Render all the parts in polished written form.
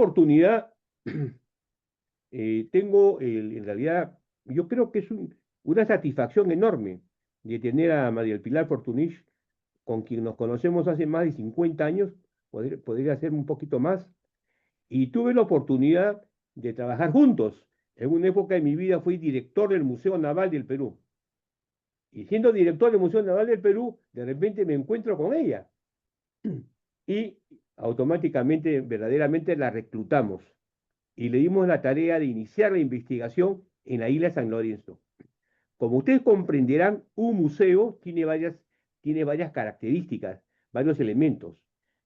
oportunidad tengo, en realidad, yo creo que es una satisfacción enorme de tener a María del Pilar Fortunich, con quien nos conocemos hace más de 50 años, podría ser un poquito más, y tuve la oportunidad de trabajar juntos. En una época de mi vida fui director del Museo Naval del Perú. Y siendo director del Museo Naval del Perú, de repente me encuentro con ella y automáticamente, verdaderamente la reclutamos y le dimos la tarea de iniciar la investigación en la isla San Lorenzo. Como ustedes comprenderán, un museo tiene varias características, varios elementos,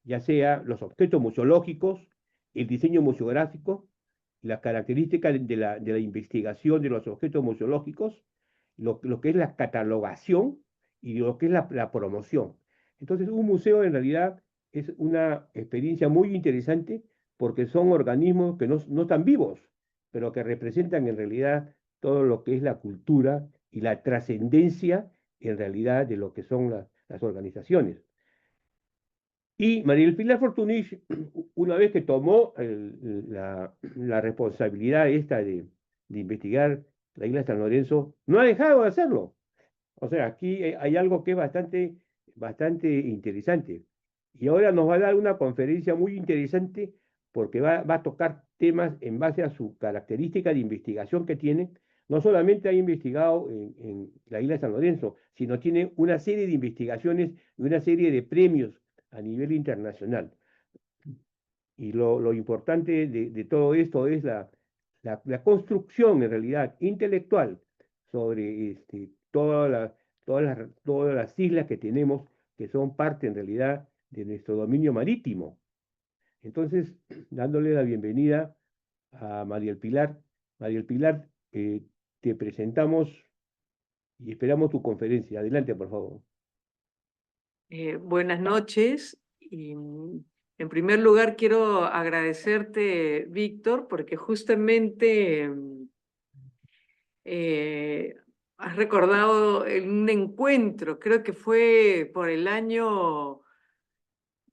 ya sea los objetos museológicos, el diseño museográfico, las características de la investigación de los objetos museológicos, lo que es la catalogación y lo que es la promoción. Entonces, un museo en realidad es una experiencia muy interesante porque son organismos que no están vivos, pero que representan en realidad todo lo que es la cultura y la trascendencia en realidad de lo que son las organizaciones. Y María del Pilar Fortunich, una vez que tomó la responsabilidad esta de investigar la isla de San Lorenzo, no ha dejado de hacerlo. O sea, aquí hay algo que es bastante interesante. Y ahora nos va a dar una conferencia muy interesante porque va a tocar temas en base a su característica de investigación que tiene. No solamente ha investigado en la isla de San Lorenzo, sino tiene una serie de investigaciones y una serie de premios a nivel internacional. Y lo importante de todo esto es la construcción, en realidad, intelectual sobre todas las islas que tenemos, que son parte, en realidad, de nuestro dominio marítimo. Entonces, dándole la bienvenida a María del Pilar. María del Pilar, te presentamos y esperamos tu conferencia. Adelante, por favor. Buenas noches y en primer lugar quiero agradecerte, Víctor, porque justamente has recordado en un encuentro, creo que fue por el año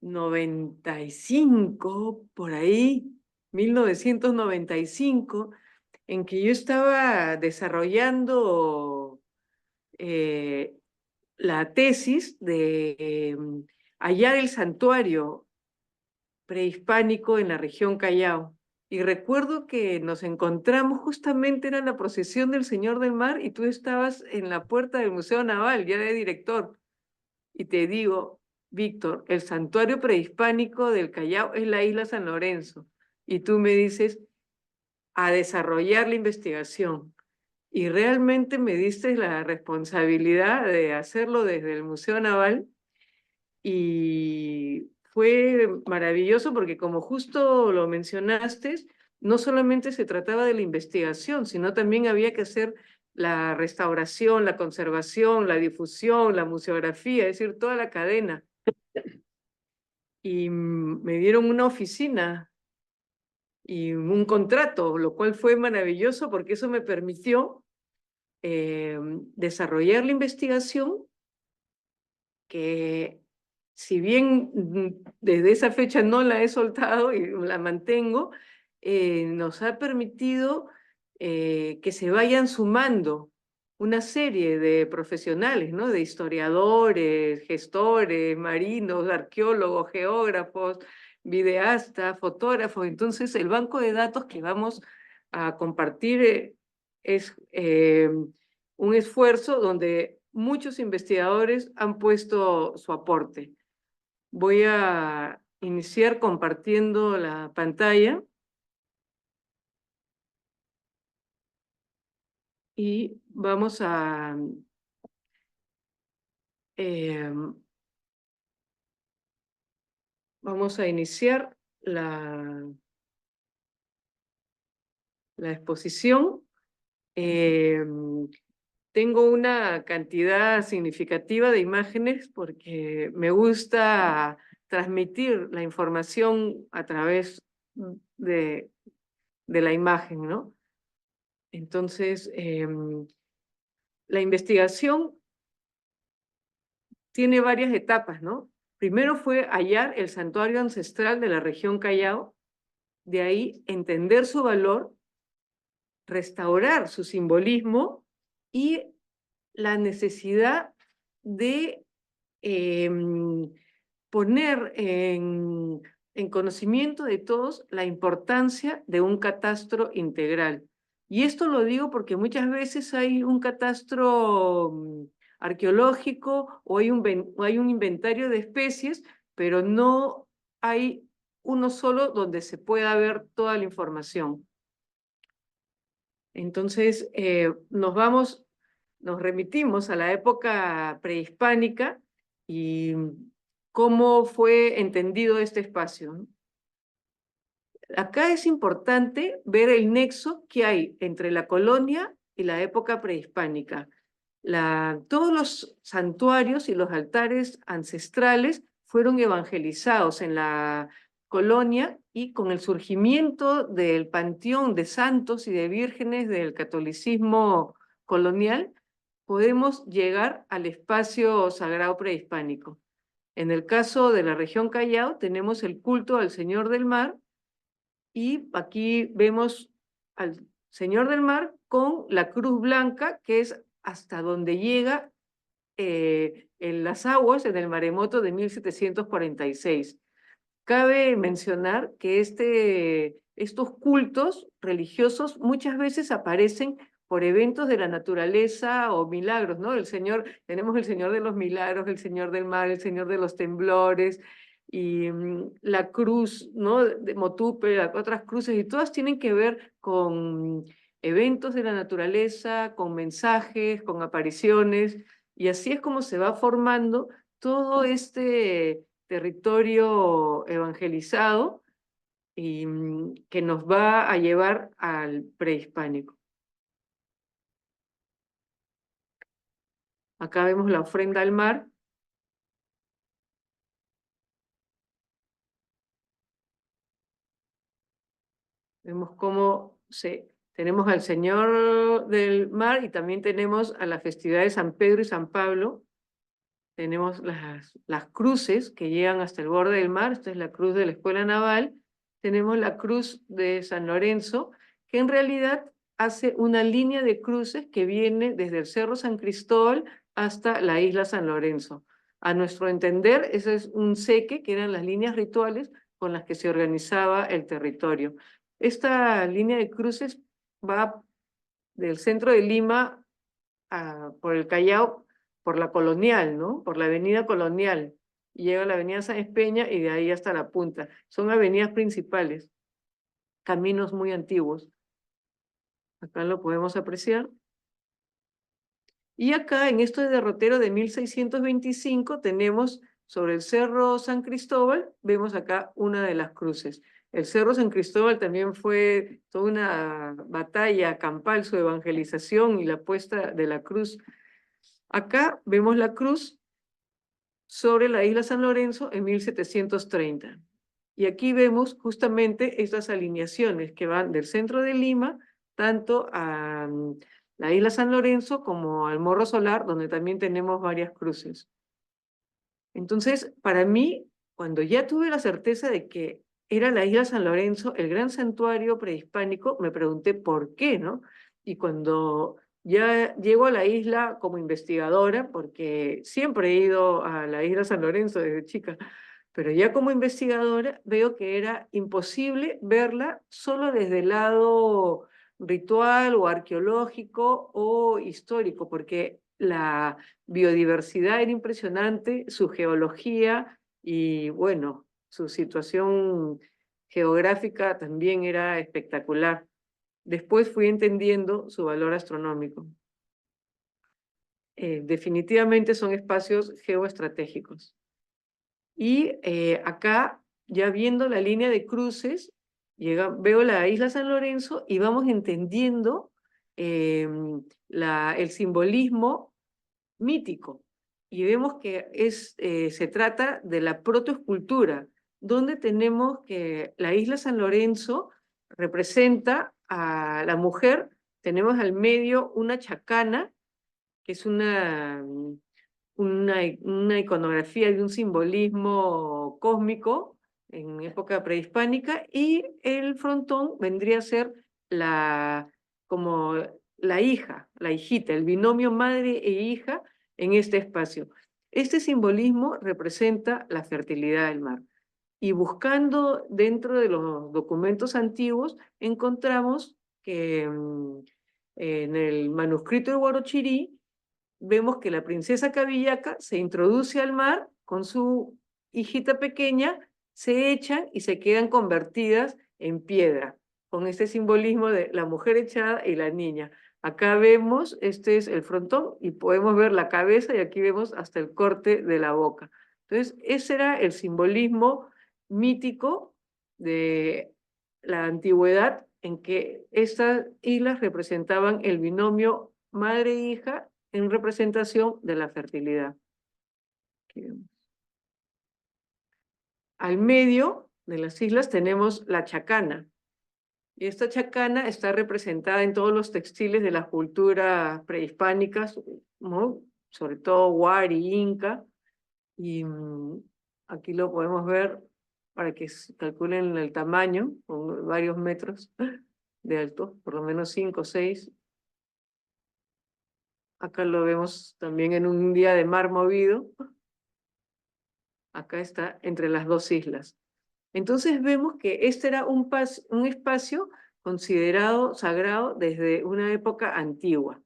95, por ahí, 1995, en que yo estaba desarrollando la tesis de hallar el santuario prehispánico en la región Callao. Y recuerdo que nos encontramos, justamente era la procesión del Señor del Mar y tú estabas en la puerta del Museo Naval, ya de director. Y te digo, Víctor, el santuario prehispánico del Callao es la isla San Lorenzo. Y tú me dices, a desarrollar la investigación. Y realmente me diste la responsabilidad de hacerlo desde el Museo Naval y fue maravilloso porque, como justo lo mencionaste, no solamente se trataba de la investigación, sino también había que hacer la restauración, la conservación, la difusión, la museografía, es decir, toda la cadena. Y me dieron una oficina y un contrato, lo cual fue maravilloso porque eso me permitió desarrollar la investigación que, si bien desde esa fecha no la he soltado y la mantengo, nos ha permitido que se vayan sumando una serie de profesionales, ¿no? De historiadores, gestores, marinos, arqueólogos, geógrafos, videastas, fotógrafos. Entonces, el banco de datos que vamos a compartir es un esfuerzo donde muchos investigadores han puesto su aporte. Voy a iniciar compartiendo la pantalla y eh, vamos a iniciar la exposición. Tengo una cantidad significativa de imágenes porque me gusta transmitir la información a través de la imagen, ¿no? Entonces, la investigación tiene varias etapas, ¿no? Primero fue hallar el santuario ancestral de la región Callao, de ahí entender su valor, restaurar su simbolismo y la necesidad de poner en conocimiento de todos la importancia de un catastro integral. Y esto lo digo porque muchas veces hay un catastro arqueológico o hay un inventario de especies, pero no hay uno solo donde se pueda ver toda la información. Entonces, nos remitimos a la época prehispánica y cómo fue entendido este espacio, ¿no? Acá es importante ver el nexo que hay entre la colonia y la época prehispánica. Todos los santuarios y los altares ancestrales fueron evangelizados en la colonia y con el surgimiento del panteón de santos y de vírgenes del catolicismo colonial, podemos llegar al espacio sagrado prehispánico. En el caso de la región Callao, tenemos el culto al Señor del Mar, y aquí vemos al Señor del Mar con la cruz blanca, que es hasta donde llega en las aguas en el maremoto de 1746. Cabe mencionar que estos cultos religiosos muchas veces aparecen por eventos de la naturaleza o milagros, ¿no? Tenemos el Señor de los Milagros, el Señor del Mar, el Señor de los Temblores, y la cruz, ¿no? De Motupe, otras cruces, y todas tienen que ver con eventos de la naturaleza, con mensajes, con apariciones, y así es como se va formando todo este territorio evangelizado y que nos va a llevar al prehispánico. Acá vemos la ofrenda al mar. Vemos cómo tenemos al Señor del Mar y también tenemos a la festividad de San Pedro y San Pablo. Tenemos las cruces que llegan hasta el borde del mar. Esta es la cruz de la Escuela Naval. Tenemos la cruz de San Lorenzo, que en realidad hace una línea de cruces que viene desde el Cerro San Cristóbal hasta la isla San Lorenzo. A nuestro entender, ese es un seque, que eran las líneas rituales con las que se organizaba el territorio. Esta línea de cruces va del centro de Lima por el Callao, por la Colonial, ¿no? Por la avenida Colonial. Y llega a la avenida Sáenz Peña y de ahí hasta la punta. Son avenidas principales, caminos muy antiguos. Acá lo podemos apreciar. Y acá, en este derrotero de 1625, tenemos sobre el Cerro San Cristóbal, vemos acá una de las cruces. El Cerro San Cristóbal también fue toda una batalla campal, su evangelización y la puesta de la cruz. Acá vemos la cruz sobre la isla San Lorenzo en 1730. Y aquí vemos justamente estas alineaciones que van del centro de Lima, tanto a la isla San Lorenzo como al Morro Solar, donde también tenemos varias cruces. Entonces, para mí, cuando ya tuve la certeza de que era la isla San Lorenzo, el gran santuario prehispánico, me pregunté por qué, ¿no? Y cuando ya llego a la isla como investigadora, porque siempre he ido a la isla San Lorenzo desde chica, pero ya como investigadora veo que era imposible verla solo desde el lado ritual o arqueológico o histórico, porque la biodiversidad era impresionante, su geología y bueno, su situación geográfica también era espectacular. Después fui entendiendo su valor astronómico. Definitivamente son espacios geoestratégicos. Y acá, ya viendo la línea de cruces, veo la isla San Lorenzo y vamos entendiendo el simbolismo mítico. Y vemos que se trata de la protoescultura, donde tenemos que la isla San Lorenzo representa a la mujer, tenemos al medio una chacana, que es una iconografía de un simbolismo cósmico, en época prehispánica, y el frontón vendría a ser como la hija, la hijita, el binomio madre e hija en este espacio. Este simbolismo representa la fertilidad del mar. Y buscando dentro de los documentos antiguos, encontramos que en el manuscrito de Huarochirí vemos que la princesa Cabillaca se introduce al mar con su hijita pequeña, se echan y se quedan convertidas en piedra, con este simbolismo de la mujer echada y la niña. Acá vemos, este es el frontón, y podemos ver la cabeza, y aquí vemos hasta el corte de la boca. Entonces, ese era el simbolismo mítico de la antigüedad, en que estas islas representaban el binomio madre-hija en representación de la fertilidad. Aquí vemos. Al medio de las islas tenemos la chacana, y esta chacana está representada en todos los textiles de las culturas prehispánicas, ¿no? Sobre todo Huari, Inca, y aquí lo podemos ver para que calculen el tamaño, con varios metros de alto, por lo menos 5 o 6. Acá lo vemos también en un día de mar movido. Acá está entre las dos islas. Entonces vemos que este era un espacio considerado sagrado desde una época antigua.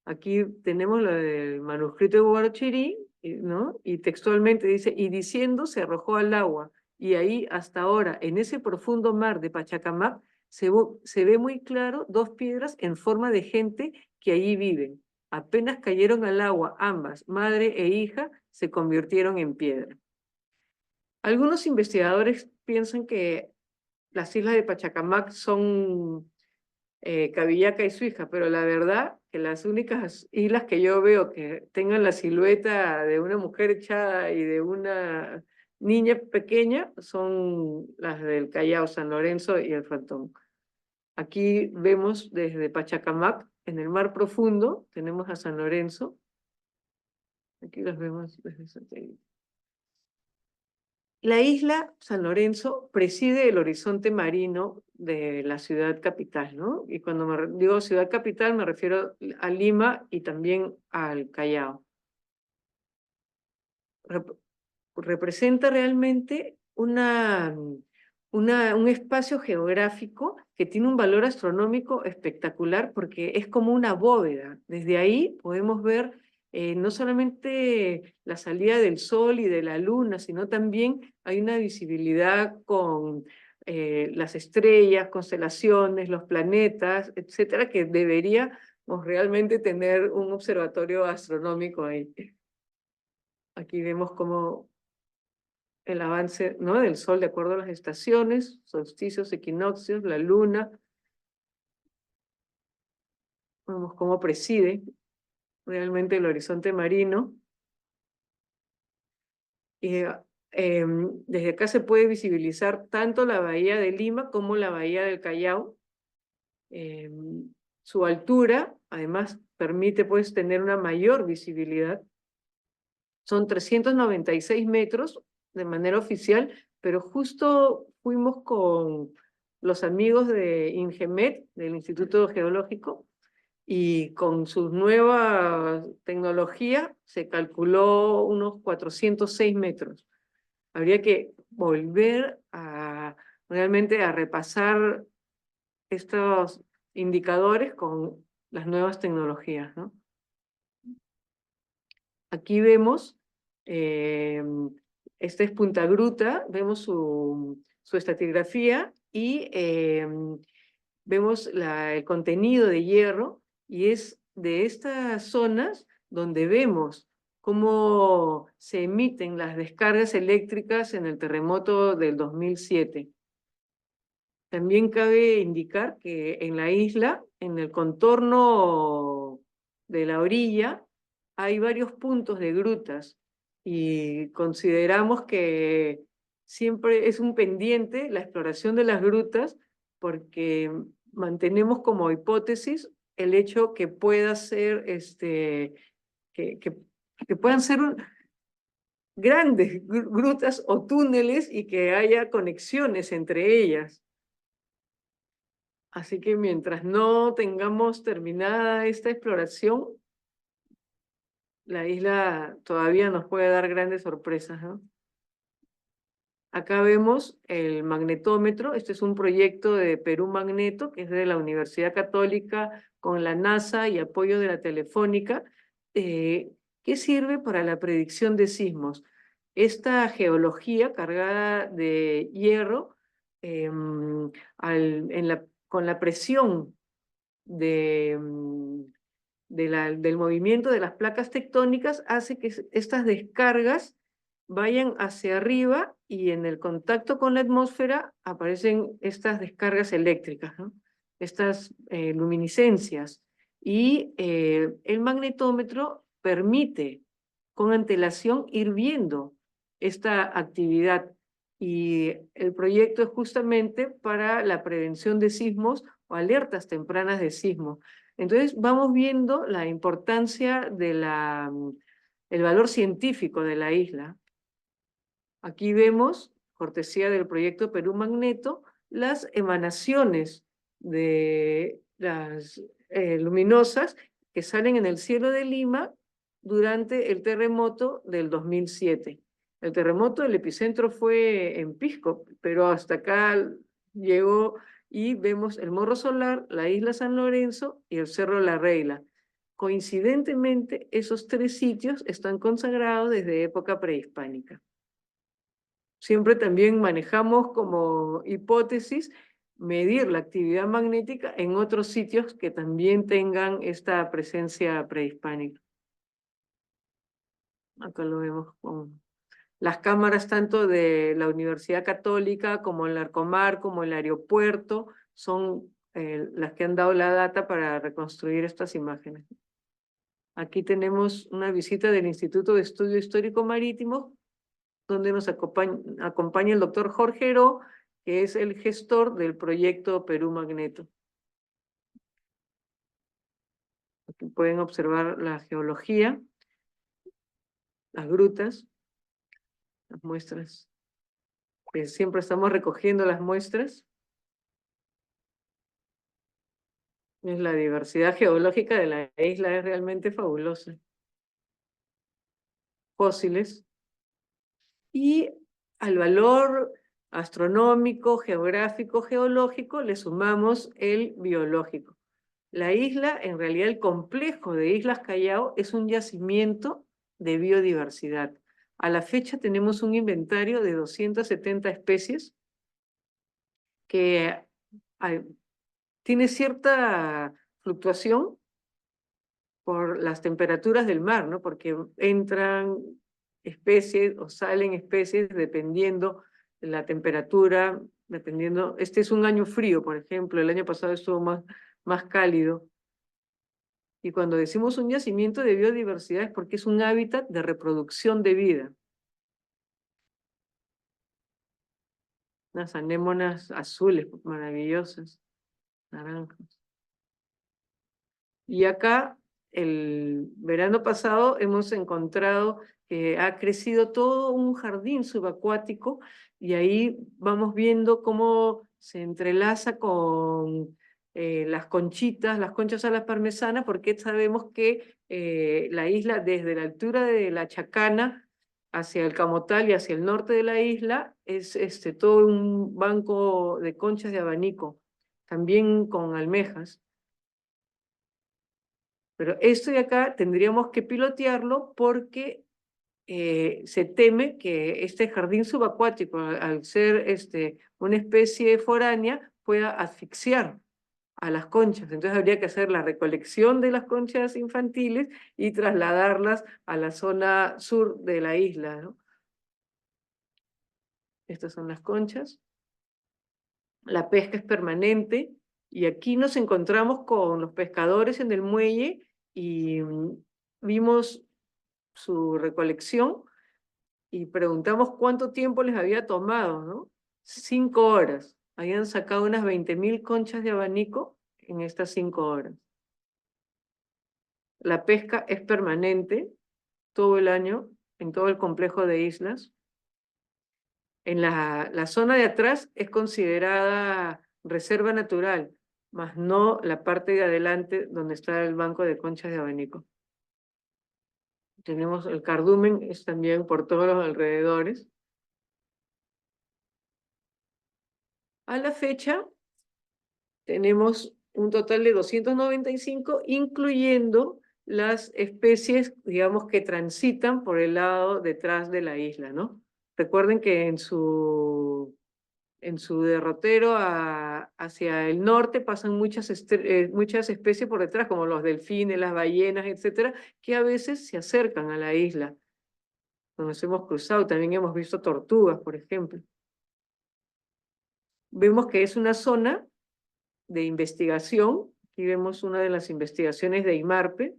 Aquí tenemos lo del manuscrito de Huarochirí, ¿no? Y textualmente dice, y diciendo se arrojó al agua, y ahí hasta ahora, en ese profundo mar de Pachacamac, se ve muy claro dos piedras en forma de gente que allí viven. Apenas cayeron al agua, ambas, madre e hija, se convirtieron en piedra. Algunos investigadores piensan que las islas de Pachacamac son Cabillaca y su hija, pero la verdad que las únicas islas que yo veo que tengan la silueta de una mujer echada y de una niña pequeña son las del Callao, San Lorenzo y el Frontón. Aquí vemos desde Pachacamac, en el mar profundo, tenemos a San Lorenzo. Aquí los vemos desde satélite. La isla San Lorenzo preside el horizonte marino de la ciudad capital, ¿no? Y cuando digo ciudad capital me refiero a Lima y también al Callao. Representa realmente un espacio geográfico que tiene un valor astronómico espectacular porque es como una bóveda. Desde ahí podemos ver no solamente la salida del sol y de la luna, sino también hay una visibilidad con las estrellas, constelaciones, los planetas, etcétera, que deberíamos realmente tener un observatorio astronómico ahí. Aquí vemos cómo el avance, ¿no?, del sol de acuerdo a las estaciones, solsticios, equinoccios, la luna. Vemos cómo preside realmente el horizonte marino. Y desde acá se puede visibilizar tanto la bahía de Lima como la bahía del Callao. Su altura, además, permite pues tener una mayor visibilidad. Son 396 metros de manera oficial, pero justo fuimos con los amigos de INGEMET, del Instituto Geológico, y con su nueva tecnología se calculó unos 406 metros. Habría que volver realmente a repasar estos indicadores con las nuevas tecnologías, ¿no? Aquí vemos, esta es Punta Gruta, vemos su estratigrafía y vemos el contenido de hierro, y es de estas zonas donde vemos cómo se emiten las descargas eléctricas en el terremoto del 2007. También cabe indicar que en la isla, en el contorno de la orilla, hay varios puntos de grutas, y consideramos que siempre es un pendiente la exploración de las grutas, porque mantenemos como hipótesis el hecho que pueda ser, que puedan ser grandes grutas o túneles y que haya conexiones entre ellas. Así que mientras no tengamos terminada esta exploración, la isla todavía nos puede dar grandes sorpresas, ¿no? Acá vemos el magnetómetro. Este es un proyecto de Perú Magneto, que es de la Universidad Católica con la NASA y apoyo de la Telefónica, que sirve para la predicción de sismos. Esta geología cargada de hierro, con la presión del movimiento de las placas tectónicas, hace que estas descargas vayan hacia arriba y en el contacto con la atmósfera aparecen estas descargas eléctricas, ¿no? Estas luminiscencias. Y el magnetómetro permite con antelación ir viendo esta actividad. Y el proyecto es justamente para la prevención de sismos o alertas tempranas de sismos. Entonces vamos viendo la importancia de el valor científico de la isla. Aquí vemos, cortesía del proyecto Perú Magneto, las emanaciones de las luminosas que salen en el cielo de Lima durante el terremoto del 2007. El terremoto, el epicentro fue en Pisco, pero hasta acá llegó y vemos el Morro Solar, la isla San Lorenzo y el Cerro La Reila. Coincidentemente, esos tres sitios están consagrados desde época prehispánica. Siempre también manejamos como hipótesis medir la actividad magnética en otros sitios que también tengan esta presencia prehispánica. Acá lo vemos con las cámaras tanto de la Universidad Católica como el Arcomar, como el aeropuerto, son las que han dado la data para reconstruir estas imágenes. Aquí tenemos una visita del Instituto de Estudio Histórico Marítimo, donde nos acompaña el doctor Jorge Heró, que es el gestor del proyecto Perú Magneto. Aquí pueden observar la geología, las grutas, las muestras. Siempre estamos recogiendo las muestras. La diversidad geológica de la isla es realmente fabulosa. Fósiles. Y al valor astronómico, geográfico, geológico, le sumamos el biológico. La isla, en realidad el complejo de Islas Callao, es un yacimiento de biodiversidad. A la fecha tenemos un inventario de 270 especies que tiene cierta fluctuación por las temperaturas del mar, ¿no? Porque entran especies o salen especies dependiendo de la temperatura, dependiendo. Este es un año frío, por ejemplo, el año pasado estuvo más cálido. Y cuando decimos un yacimiento de biodiversidad es porque es un hábitat de reproducción de vida. Unas anémonas azules maravillosas, naranjas. Y acá, el verano pasado, hemos encontrado que ha crecido todo un jardín subacuático y ahí vamos viendo cómo se entrelaza con las conchitas, las conchas a la parmesana, porque sabemos que la isla, desde la altura de la Chacana hacia el Camotal y hacia el norte de la isla, es todo un banco de conchas de abanico, también con almejas. Pero esto de acá tendríamos que pilotearlo porque se teme que este jardín subacuático, al ser una especie foránea, pueda asfixiar a las conchas. Entonces habría que hacer la recolección de las conchas infantiles y trasladarlas a la zona sur de la isla, ¿no? Estas son las conchas. La pesca es permanente y aquí nos encontramos con los pescadores en el muelle y vimos su recolección y preguntamos cuánto tiempo les había tomado, ¿no? 5 horas. Habían sacado unas 20.000 conchas de abanico en estas 5 horas. La pesca es permanente todo el año. en todo el complejo de islas. En la zona de atrás es considerada reserva natural, más no la parte de adelante donde está el banco de conchas de abanico. Tenemos el cardumen, es también por todos los alrededores. A la fecha tenemos un total de 295, incluyendo las especies, digamos, que transitan por el lado detrás de la isla, ¿no? Recuerden que en su derrotero hacia el norte pasan muchas especies por detrás, como los delfines, las ballenas, etcétera, que a veces se acercan a la isla. Nos hemos cruzado, también hemos visto tortugas, por ejemplo. Vemos que es una zona de investigación. Aquí vemos una de las investigaciones de IMARPE.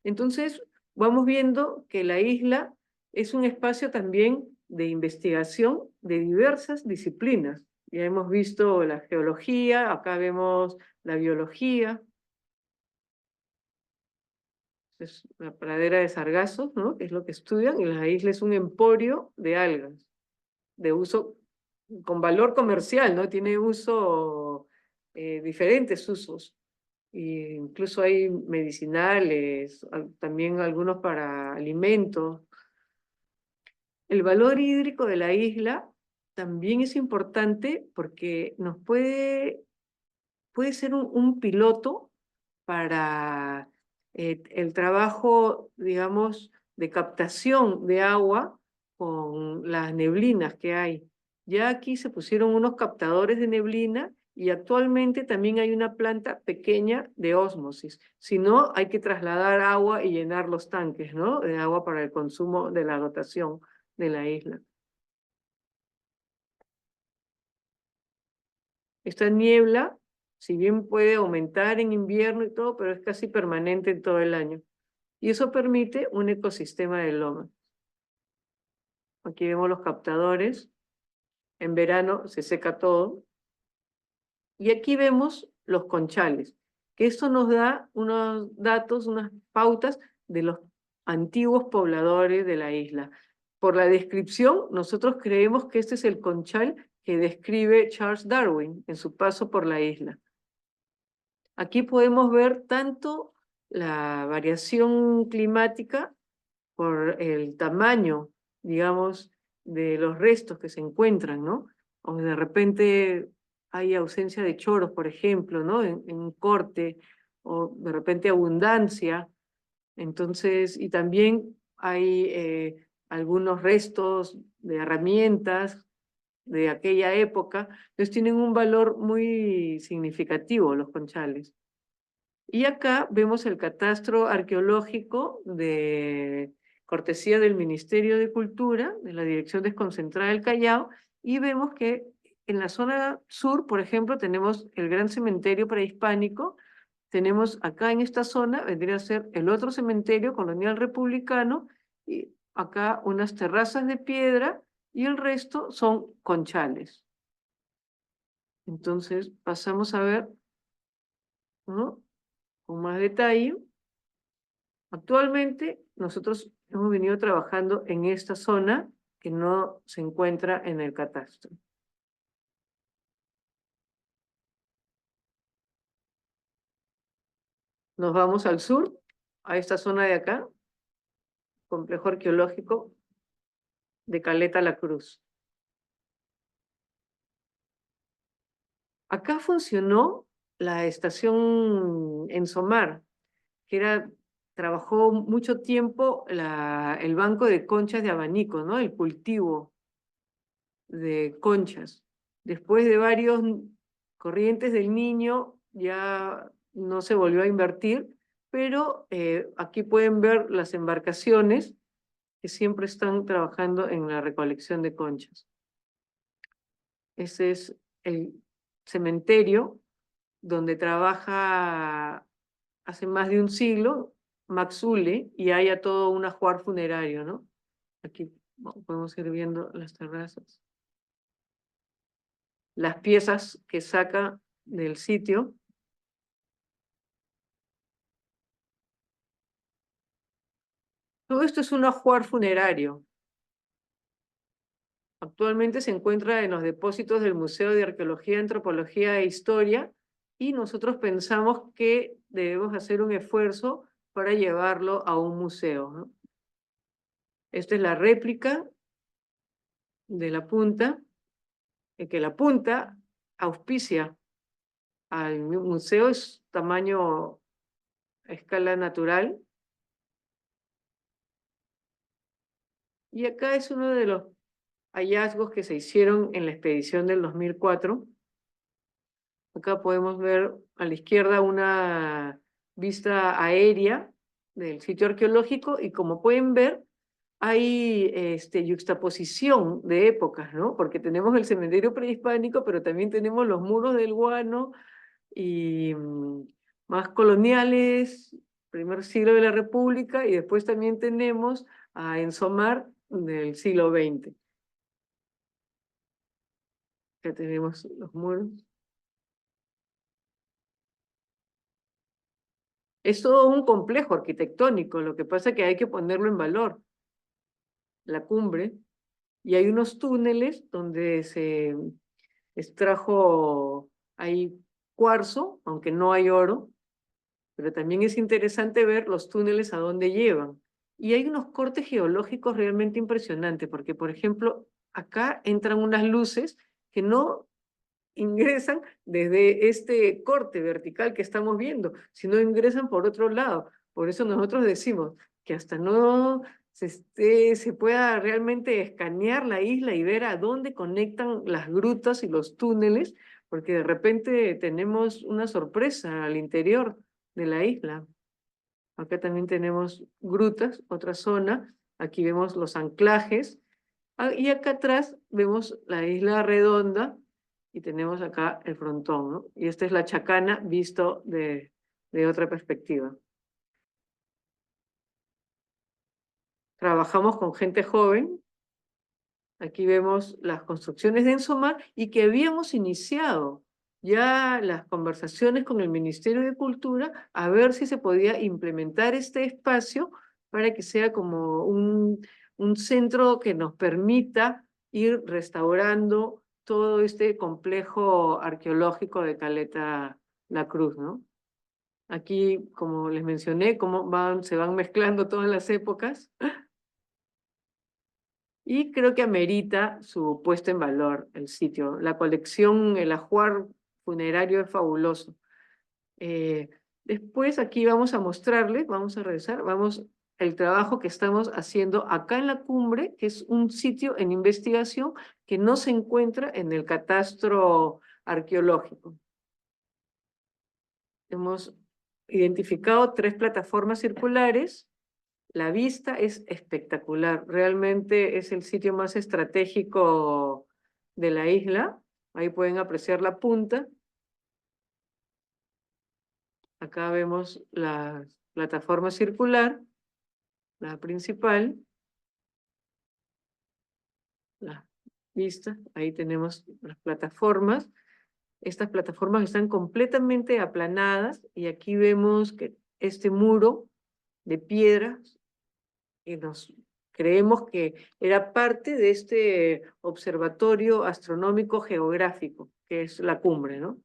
Entonces, vamos viendo que la isla es un espacio también de investigación de diversas disciplinas. Ya hemos visto la geología, acá vemos la biología. Es la pradera de sargazos, ¿no? Que es lo que estudian, y la isla es un emporio de algas, de uso con valor comercial, ¿no? Tiene uso, diferentes usos. Incluso hay medicinales, también algunos para alimentos. El valor hídrico de la isla también es importante porque nos puede ser un piloto para el trabajo, digamos, de captación de agua con las neblinas que hay. Ya aquí se pusieron unos captadores de neblina y actualmente también hay una planta pequeña de ósmosis. Si no, hay que trasladar agua y llenar los tanques, ¿no? De agua para el consumo de la dotación de la isla. Esta niebla, si bien puede aumentar en invierno y todo, pero es casi permanente en todo el año. Y eso permite un ecosistema de loma. Aquí vemos los captadores. En verano se seca todo. Y aquí vemos los conchales, que esto nos da unos datos, unas pautas de los antiguos pobladores de la isla. Por la descripción, nosotros creemos que este es el conchal que describe Charles Darwin en su paso por la isla. Aquí podemos ver tanto la variación climática por el tamaño, digamos, de los restos que se encuentran, ¿no? O de repente hay ausencia de choros, por ejemplo, ¿no? En un corte, o de repente abundancia. Entonces, y también hay algunos restos de herramientas de aquella época, entonces tienen un valor muy significativo los conchales. Y acá vemos el catastro arqueológico de cortesía del Ministerio de Cultura, de la Dirección Desconcentrada del Callao, y vemos que en la zona sur, por ejemplo, tenemos el gran cementerio prehispánico, tenemos acá en esta zona, vendría a ser el otro cementerio colonial republicano, y acá unas terrazas de piedra, y el resto son conchales. Entonces pasamos a ver, ¿no?, con más detalle. Actualmente nosotros hemos venido trabajando en esta zona que no se encuentra en el catastro. Nos vamos al sur, a esta zona de acá, complejo arqueológico de Caleta La Cruz. Acá funcionó la estación Ensomar, que trabajó mucho tiempo el banco de conchas de abanico, ¿no? El cultivo de conchas. Después de varios corrientes del Niño, ya no se volvió a invertir, pero aquí pueden ver las embarcaciones que siempre están trabajando en la recolección de conchas. Ese es el cementerio donde trabaja hace más de un siglo Max Uhle, y hay a todo un ajuar funerario, ¿no? Aquí podemos ir viendo las terrazas. Las piezas que saca del sitio. Todo esto es un ajuar funerario. Actualmente se encuentra en los depósitos del Museo de Arqueología, Antropología e Historia, y nosotros pensamos que debemos hacer un esfuerzo para llevarlo a un museo, ¿no? Esta es la réplica de la punta, que la punta auspicia al museo, es tamaño a escala natural. Y acá es uno de los hallazgos que se hicieron en la expedición del 2004. Acá podemos ver a la izquierda una vista aérea del sitio arqueológico y como pueden ver hay yuxtaposición de épocas, ¿no? Porque tenemos el cementerio prehispánico, pero también tenemos los muros del Guano y más coloniales, primer siglo de la República, y después también tenemos a Ensomar del siglo XX. Acá tenemos los muros. Es todo un complejo arquitectónico, lo que pasa es que hay que ponerlo en valor. La cumbre, y hay unos túneles donde se extrajo, hay cuarzo, aunque no hay oro, pero también es interesante ver los túneles a dónde llevan. Y hay unos cortes geológicos realmente impresionantes, porque por ejemplo, acá entran unas luces que no ingresan desde este corte vertical que estamos viendo, sino ingresan por otro lado. Por eso nosotros decimos que hasta no se pueda realmente escanear la isla y ver a dónde conectan las grutas y los túneles, porque de repente tenemos una sorpresa al interior de la isla. Acá también tenemos grutas, otra zona. Aquí vemos los anclajes. Y acá atrás vemos la isla redonda y tenemos acá el frontón, ¿no? Y esta es la Chacana visto de otra perspectiva. Trabajamos con gente joven. Aquí vemos las construcciones de Ensomar y que habíamos iniciado ya las conversaciones con el Ministerio de Cultura a ver si se podía implementar este espacio para que sea como un centro que nos permita ir restaurando todo este complejo arqueológico de Caleta La Cruz, ¿no? Aquí, como les mencioné, cómo se van mezclando todas las épocas. Y creo que amerita su puesta en valor el sitio. La colección, el ajuar funerario es fabuloso. Después aquí vamos a mostrarles, vamos a revisar, el trabajo que estamos haciendo acá en la cumbre, que es un sitio en investigación que no se encuentra en el catastro arqueológico. Hemos identificado 3 plataformas circulares. La vista es espectacular, realmente es el sitio más estratégico de la isla. Ahí pueden apreciar la punta. Acá vemos la plataforma circular, la principal, la vista. Ahí tenemos las plataformas. Estas plataformas están completamente aplanadas y aquí vemos que este muro de piedras que nos creemos que era parte de este observatorio astronómico geográfico, que es la cumbre, ¿no?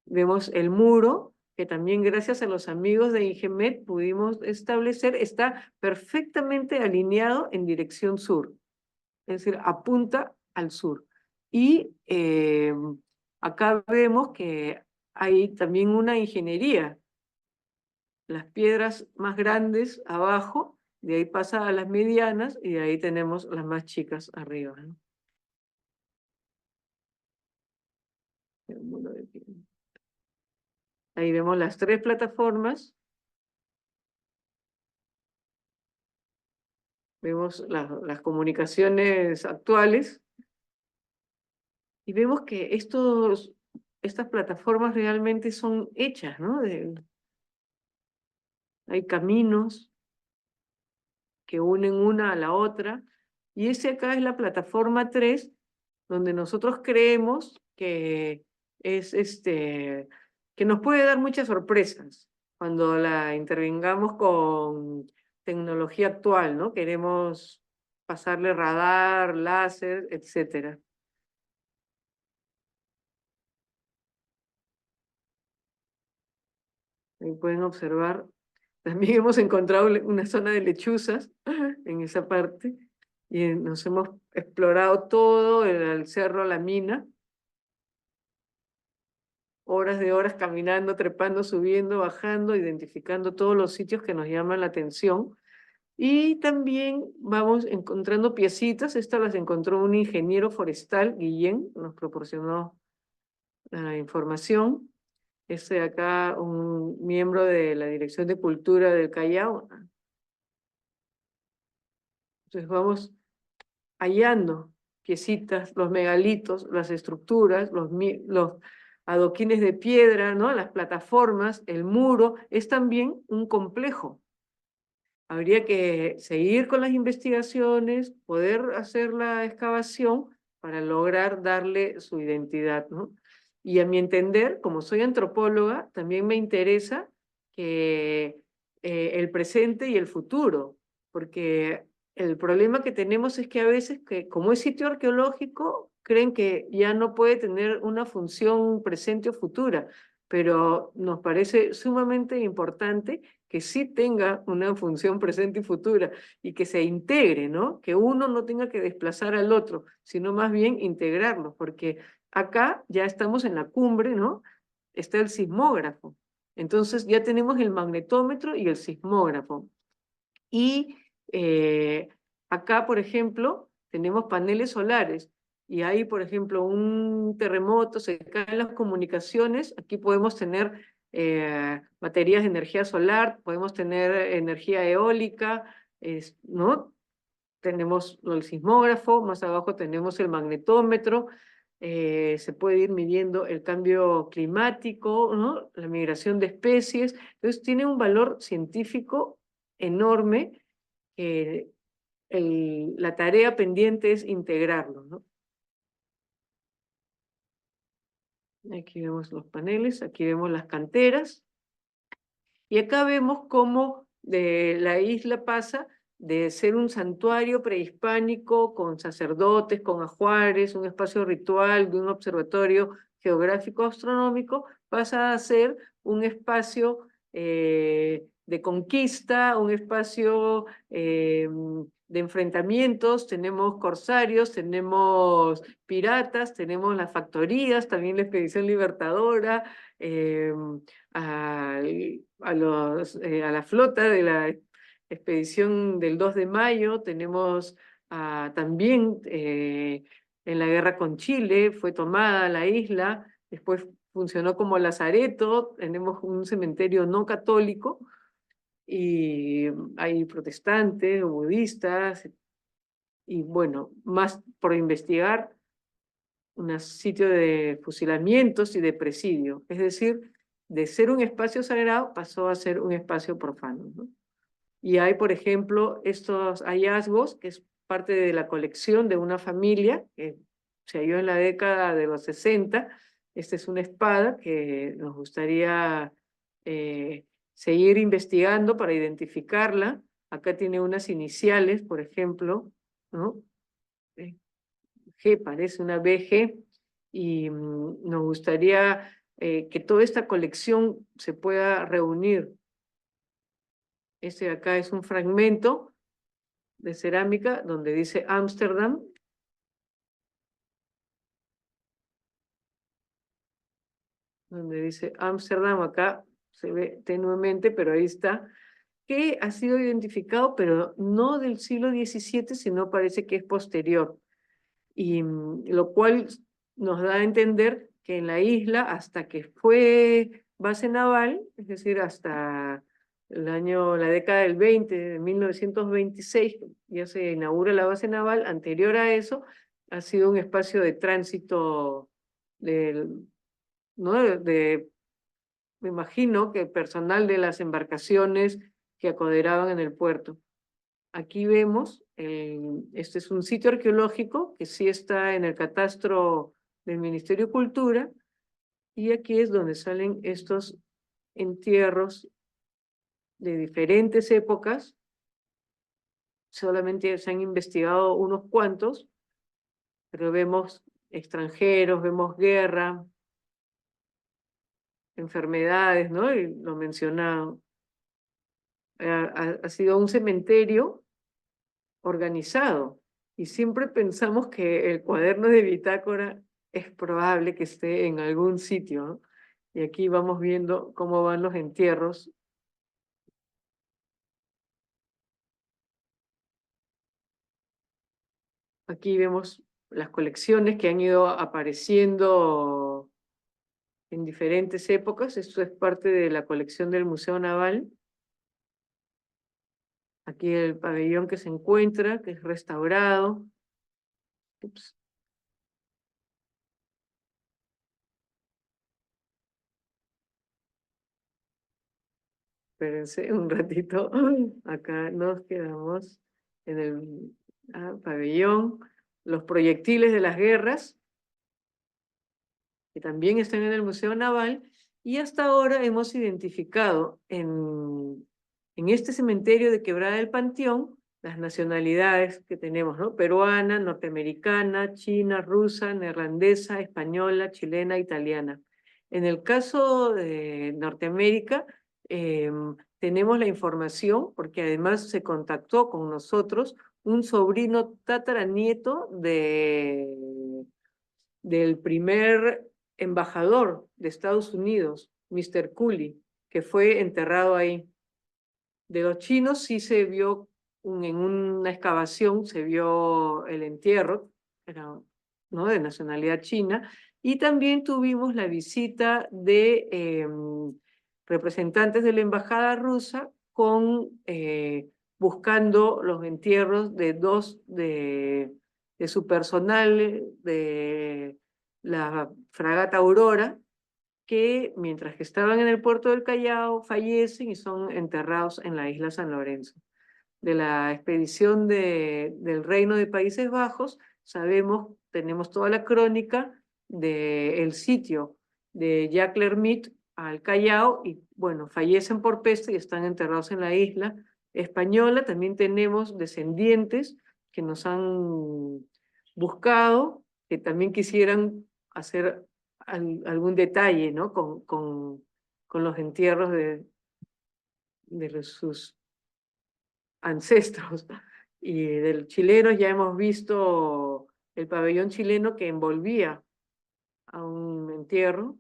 Vemos el muro, que también gracias a los amigos de INGEMET pudimos establecer, está perfectamente alineado en dirección sur, es decir, apunta al sur. Y acá vemos que hay también una ingeniería. Las piedras más grandes abajo, de ahí pasa a las medianas y de ahí tenemos las más chicas arriba, ¿no? Ahí vemos las 3 plataformas. Vemos las comunicaciones actuales. Y vemos que estas plataformas realmente son hechas, ¿no? Hay caminos que unen una a la otra. Y ese acá es la plataforma 3, donde nosotros creemos que es que nos puede dar muchas sorpresas cuando la intervengamos con tecnología actual, ¿no? Queremos pasarle radar, láser, etcétera. Ahí pueden observar. También hemos encontrado una zona de lechuzas en esa parte y nos hemos explorado todo el cerro La Mina, horas de horas caminando, trepando, subiendo, bajando, identificando todos los sitios que nos llaman la atención. Y también vamos encontrando piecitas. Estas las encontró un ingeniero forestal, Guillén, nos proporcionó la información. Este de acá, un miembro de la Dirección de Cultura del Callao. Entonces vamos hallando piecitas, los megalitos, las estructuras, los adoquines de piedra, ¿no? Las plataformas, el muro, es también un complejo. Habría que seguir con las investigaciones, poder hacer la excavación para lograr darle su identidad, ¿no? Y a mi entender, como soy antropóloga, también me interesa que el presente y el futuro, porque el problema que tenemos es que a veces, que como es sitio arqueológico, creen que ya no puede tener una función presente o futura, pero nos parece sumamente importante que sí tenga una función presente y futura y que se integre, ¿no? Que uno no tenga que desplazar al otro, sino más bien integrarlos, porque acá ya estamos en la cumbre, ¿no? Está el sismógrafo. Entonces ya tenemos el magnetómetro y el sismógrafo. Y acá, por ejemplo, tenemos paneles solares y hay, por ejemplo, un terremoto, se caen las comunicaciones, aquí podemos tener baterías de energía solar, podemos tener energía eólica, ¿no? Tenemos el sismógrafo, más abajo tenemos el magnetómetro, se puede ir midiendo el cambio climático, ¿no? La migración de especies, entonces tiene un valor científico enorme. La tarea pendiente es integrarlo, ¿no? Aquí vemos los paneles, aquí vemos las canteras, y acá vemos cómo la isla pasa de ser un santuario prehispánico con sacerdotes, con ajuares, un espacio ritual de un observatorio geográfico astronómico, pasa a ser un espacio de conquista, un espacio de enfrentamientos. Tenemos corsarios, tenemos piratas, tenemos las factorías, también la expedición libertadora, a la flota de la expedición del 2 de mayo, tenemos también en la guerra con Chile, fue tomada la isla, después funcionó como lazareto, tenemos un cementerio no católico, y hay protestantes, budistas, y bueno, más por investigar, un sitio de fusilamientos y de presidio, es decir, de ser un espacio sagrado pasó a ser un espacio profano, ¿no? Y hay, por ejemplo, estos hallazgos, que es parte de la colección de una familia que se halló en la década de los 60. Esta es una espada que nos gustaría seguir investigando para identificarla. Acá tiene unas iniciales, por ejemplo, ¿no? G, parece una BG, y nos gustaría que toda esta colección se pueda reunir. Este de acá es un fragmento de cerámica donde dice Ámsterdam. Donde dice Ámsterdam, acá se ve tenuemente, pero ahí está, que ha sido identificado, pero no del siglo XVII, sino parece que es posterior. Y lo cual nos da a entender que en la isla, hasta que fue base naval, es decir, hasta la década del 20, de 1926, ya se inaugura la base naval. Anterior a eso, ha sido un espacio de tránsito ¿no? Me imagino que personal de las embarcaciones que acoderaban en el puerto. Aquí vemos, este es un sitio arqueológico que sí está en el catastro del Ministerio de Cultura, y aquí es donde salen estos entierros de diferentes épocas, solamente se han investigado unos cuantos, pero vemos extranjeros, vemos guerra, enfermedades, ¿no? Y lo mencionado. Ha sido un cementerio organizado. Y siempre pensamos que el cuaderno de bitácora es probable que esté en algún sitio, ¿no? Y aquí vamos viendo cómo van los entierros. Aquí vemos las colecciones que han ido apareciendo en diferentes épocas. Esto es parte de la colección del Museo Naval. Aquí el pabellón que se encuentra, que es restaurado. Ups. Espérense un ratito. Acá nos quedamos en el pabellón. Los proyectiles de las guerras, que también están en el Museo Naval. Y hasta ahora hemos identificado en este cementerio de Quebrada del Panteón las nacionalidades que tenemos, ¿no? Peruana, norteamericana, china, rusa, neerlandesa, española, chilena, italiana. En el caso de Norteamérica, tenemos la información, porque además se contactó con nosotros un sobrino tataranieto del primer embajador de Estados Unidos, Mr. Cooley, que fue enterrado ahí. De los chinos sí se vio, en una excavación, se vio el entierro, era, ¿no?, de nacionalidad china, y también tuvimos la visita de representantes de la embajada rusa buscando los entierros de dos de su personal de la fragata Aurora, que mientras que estaban en el puerto del Callao fallecen y son enterrados en la isla San Lorenzo. De la expedición del Reino de Países Bajos, tenemos toda la crónica del sitio de Jacques Lermite al Callao y, bueno, fallecen por peste y están enterrados en la isla española. También tenemos descendientes que nos han buscado, que también quisieran hacer algún detalle, ¿no?, con los entierros de sus ancestros. Y del chileno ya hemos visto el pabellón chileno que envolvía a un entierro,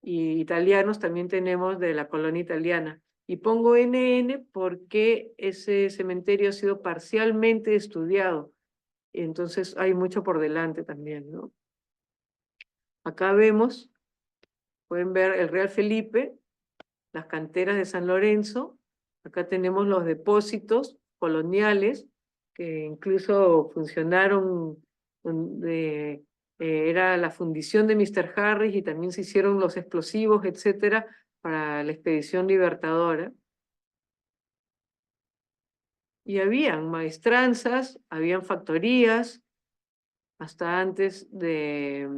y italianos también tenemos de la colonia italiana. Y pongo NN porque ese cementerio ha sido parcialmente estudiado, entonces hay mucho por delante también, ¿no? Acá pueden ver el Real Felipe, las canteras de San Lorenzo. Acá tenemos los depósitos coloniales que incluso funcionaron, era la fundición de Mr. Harris, y también se hicieron los explosivos, etcétera, para la expedición libertadora. Y habían maestranzas, habían factorías, hasta antes de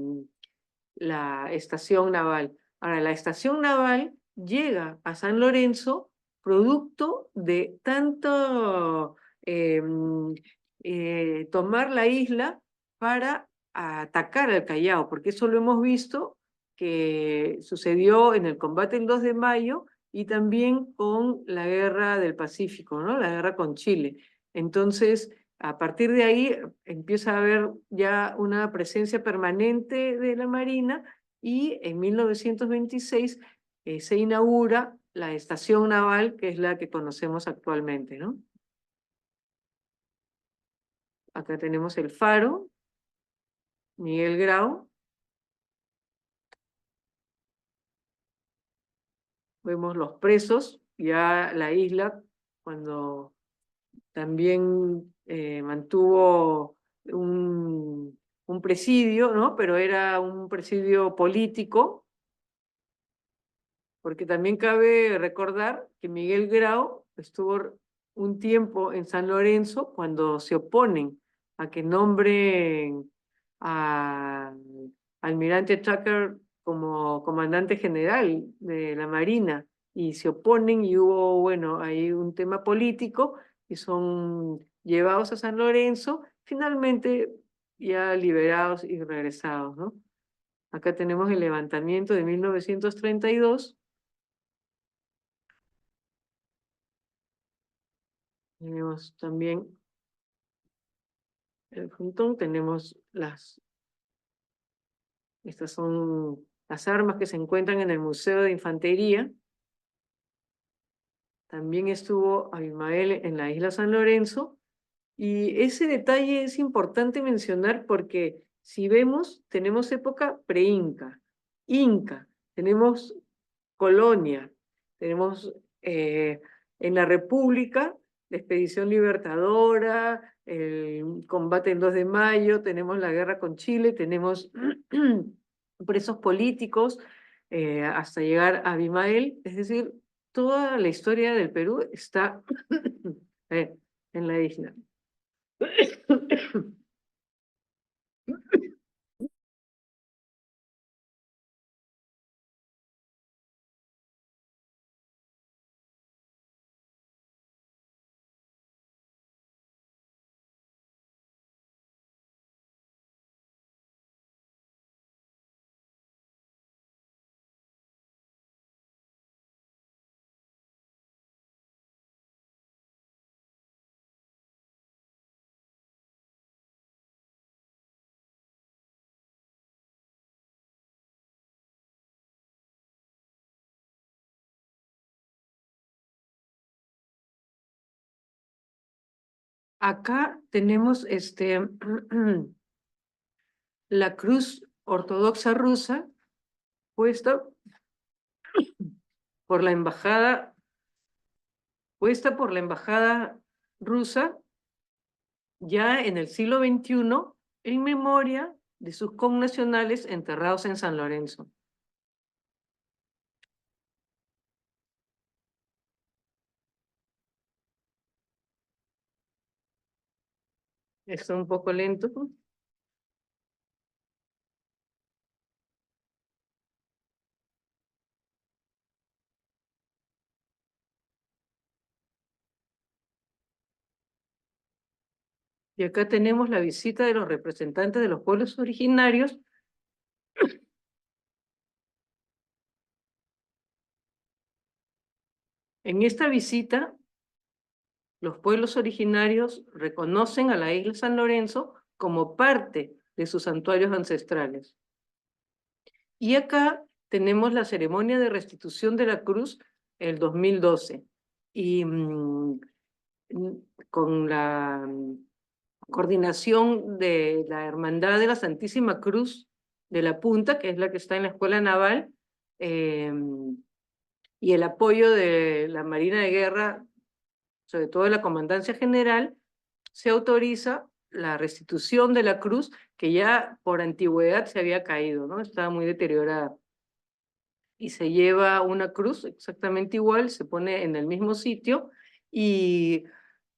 la estación naval. Ahora, la estación naval llega a San Lorenzo producto de tanto tomar la isla para atacar al Callao, porque eso lo hemos visto que sucedió en el combate del 2 de mayo y también con la guerra del Pacífico, ¿no?, la guerra con Chile. Entonces, a partir de ahí empieza a haber ya una presencia permanente de la Marina, y en 1926 se inaugura la estación naval, que es la que conocemos actualmente, ¿no? Acá tenemos el faro, Miguel Grau. Vemos los presos, ya la isla, cuando también mantuvo un presidio, ¿no?, pero era un presidio político, porque también cabe recordar que Miguel Grau estuvo un tiempo en San Lorenzo cuando se oponen a que nombren al almirante Tucker como comandante general de la Marina, y se oponen y hubo, bueno, ahí un tema político, y son llevados a San Lorenzo, finalmente ya liberados y regresados, ¿no? Acá tenemos el levantamiento de 1932. Tenemos también el frontón, tenemos estas son las armas que se encuentran en el Museo de Infantería. También estuvo Abimael en la isla San Lorenzo. Y ese detalle es importante mencionar porque si vemos, tenemos época pre-Inca, Inca, tenemos colonia, tenemos en la República la Expedición Libertadora, el combate el 2 de mayo, tenemos la guerra con Chile, tenemos presos políticos hasta llegar a Abimael, es decir, toda la historia del Perú está en la isla. Acá tenemos la cruz ortodoxa rusa puesta por la embajada, rusa ya en el siglo XXI en memoria de sus connacionales enterrados en San Lorenzo. Está un poco lento. Y acá tenemos la visita de los representantes de los pueblos originarios. En esta visita, los pueblos originarios reconocen a la isla San Lorenzo como parte de sus santuarios ancestrales. Y acá tenemos la ceremonia de restitución de la cruz el 2012. Y con la coordinación de la Hermandad de la Santísima Cruz de la Punta, que es la que está en la Escuela Naval, y el apoyo de la Marina de Guerra, sobre todo de la Comandancia General, se autoriza la restitución de la cruz que ya por antigüedad se había caído, ¿no? Estaba muy deteriorada. Y se lleva una cruz exactamente igual, se pone en el mismo sitio y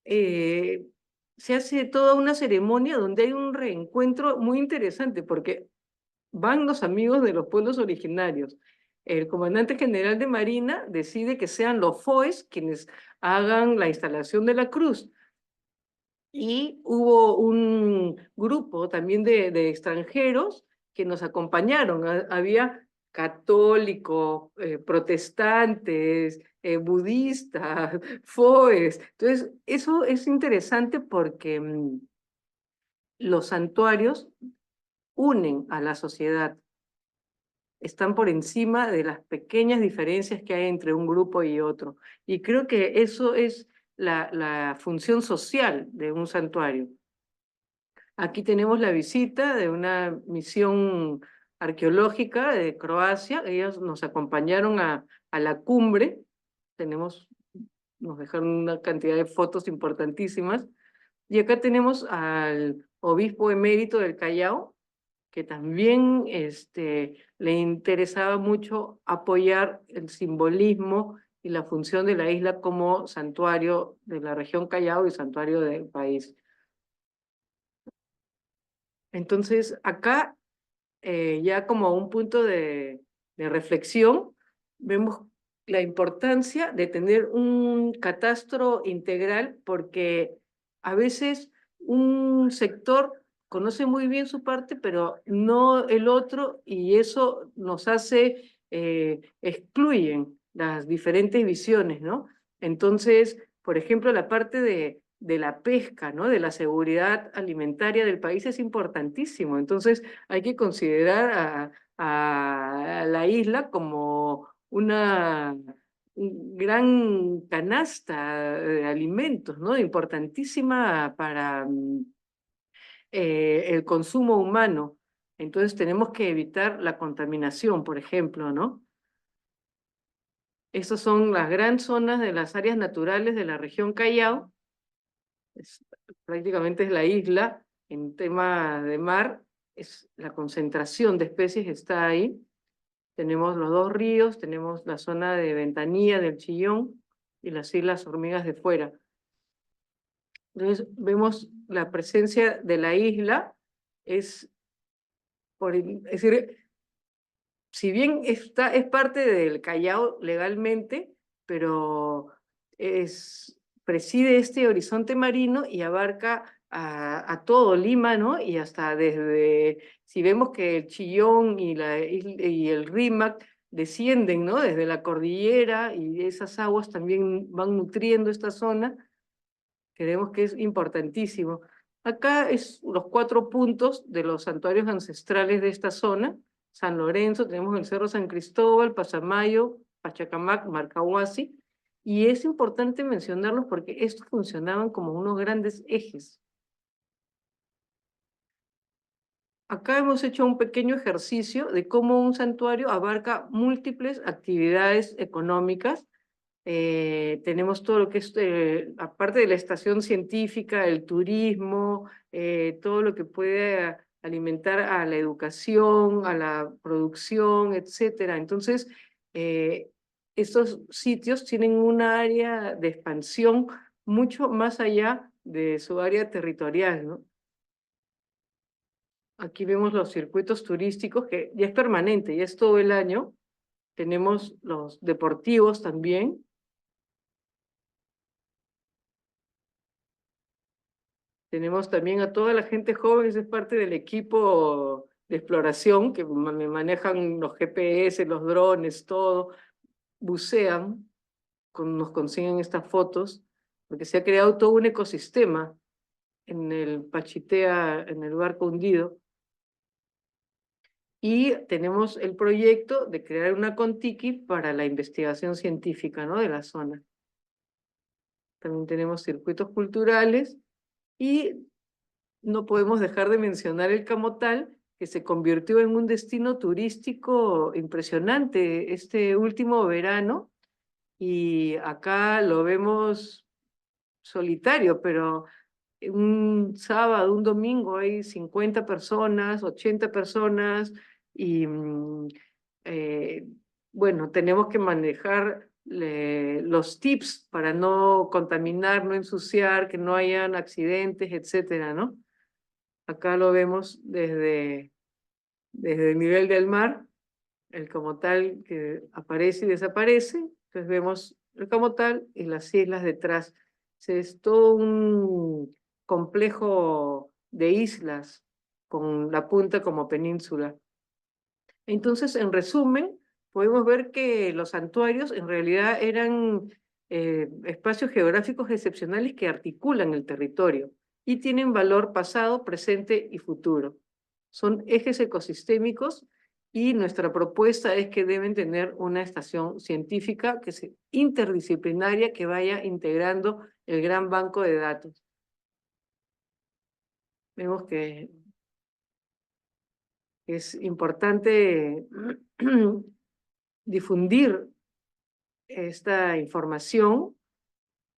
se hace toda una ceremonia donde hay un reencuentro muy interesante porque van los amigos de los pueblos originarios. El comandante general de Marina decide que sean los FOES quienes hagan la instalación de la cruz. Y hubo un grupo también de extranjeros que nos acompañaron. Había católicos, protestantes, budistas, FOES. Entonces, eso es interesante porque los santuarios unen a la sociedad, están por encima de las pequeñas diferencias que hay entre un grupo y otro. Y creo que eso es la función social de un santuario. Aquí tenemos la visita de una misión arqueológica de Croacia. Ellos nos acompañaron a la cumbre. Nos dejaron una cantidad de fotos importantísimas. Y acá tenemos al obispo emérito del Callao, que también le interesaba mucho apoyar el simbolismo y la función de la isla como santuario de la región Callao y santuario del país. Entonces, acá, ya como un punto de reflexión, vemos la importancia de tener un catastro integral porque a veces un sector conoce muy bien su parte, pero no el otro, y eso nos hace, excluyen las diferentes visiones, ¿no? Entonces, por ejemplo, la parte de la pesca, ¿no? De la seguridad alimentaria del país es importantísimo. Entonces, hay que considerar a la isla como una gran canasta de alimentos, ¿no? Importantísima para el consumo humano. Entonces tenemos que evitar la contaminación, por ejemplo, ¿no? Estas son las grandes zonas de las áreas naturales de la región Callao. Es, prácticamente es la isla en tema de mar, es la concentración de especies está ahí. Tenemos los dos ríos, tenemos la zona de Ventanilla del Chillón y las Islas Hormigas de Fuera. Entonces vemos la presencia de la isla, es decir, si bien es parte del Callao legalmente, pero preside este horizonte marino y abarca a todo Lima, ¿no? Y hasta desde, si vemos que el Chillón y el Rímac descienden, ¿no? Desde la cordillera y esas aguas también van nutriendo esta zona, creemos que es importantísimo. Acá es los 4 puntos de los santuarios ancestrales de esta zona. San Lorenzo, tenemos el Cerro San Cristóbal, Pasamayo, Pachacamac, Marcahuasi, y es importante mencionarlos porque estos funcionaban como unos grandes ejes. Acá hemos hecho un pequeño ejercicio de cómo un santuario abarca múltiples actividades económicas. Tenemos todo lo que es, aparte de la estación científica, el turismo, todo lo que puede alimentar a la educación, a la producción, etcétera. Entonces, estos sitios tienen un área de expansión mucho más allá de su área territorial, ¿no? Aquí vemos los circuitos turísticos, que ya es permanente, ya es todo el año. Tenemos los deportivos también. Tenemos también a toda la gente joven, es parte del equipo de exploración, que me manejan los GPS, los drones, todo. Bucean, nos consiguen estas fotos, porque se ha creado todo un ecosistema en el Pachitea, en el barco hundido. Y tenemos el proyecto de crear una Contiki para la investigación científica, ¿no? De la zona. También tenemos circuitos culturales y no podemos dejar de mencionar el Camotal, que se convirtió en un destino turístico impresionante este último verano, y acá lo vemos solitario, pero un sábado, un domingo hay 50 personas, 80 personas, y eh, bueno, tenemos que manejar los tips para no contaminar, no ensuciar, que no hayan accidentes, etcétera, ¿no? Acá lo vemos desde el nivel del mar, el Camotal que aparece y desaparece. Entonces vemos el Camotal y las islas detrás. Es todo un complejo de islas con la punta como península. Entonces, en resumen, podemos ver que los santuarios en realidad eran espacios geográficos excepcionales que articulan el territorio y tienen valor pasado, presente y futuro. Son ejes ecosistémicos y nuestra propuesta es que deben tener una estación científica que sea interdisciplinaria que vaya integrando el gran banco de datos. Vemos que es importante difundir esta información.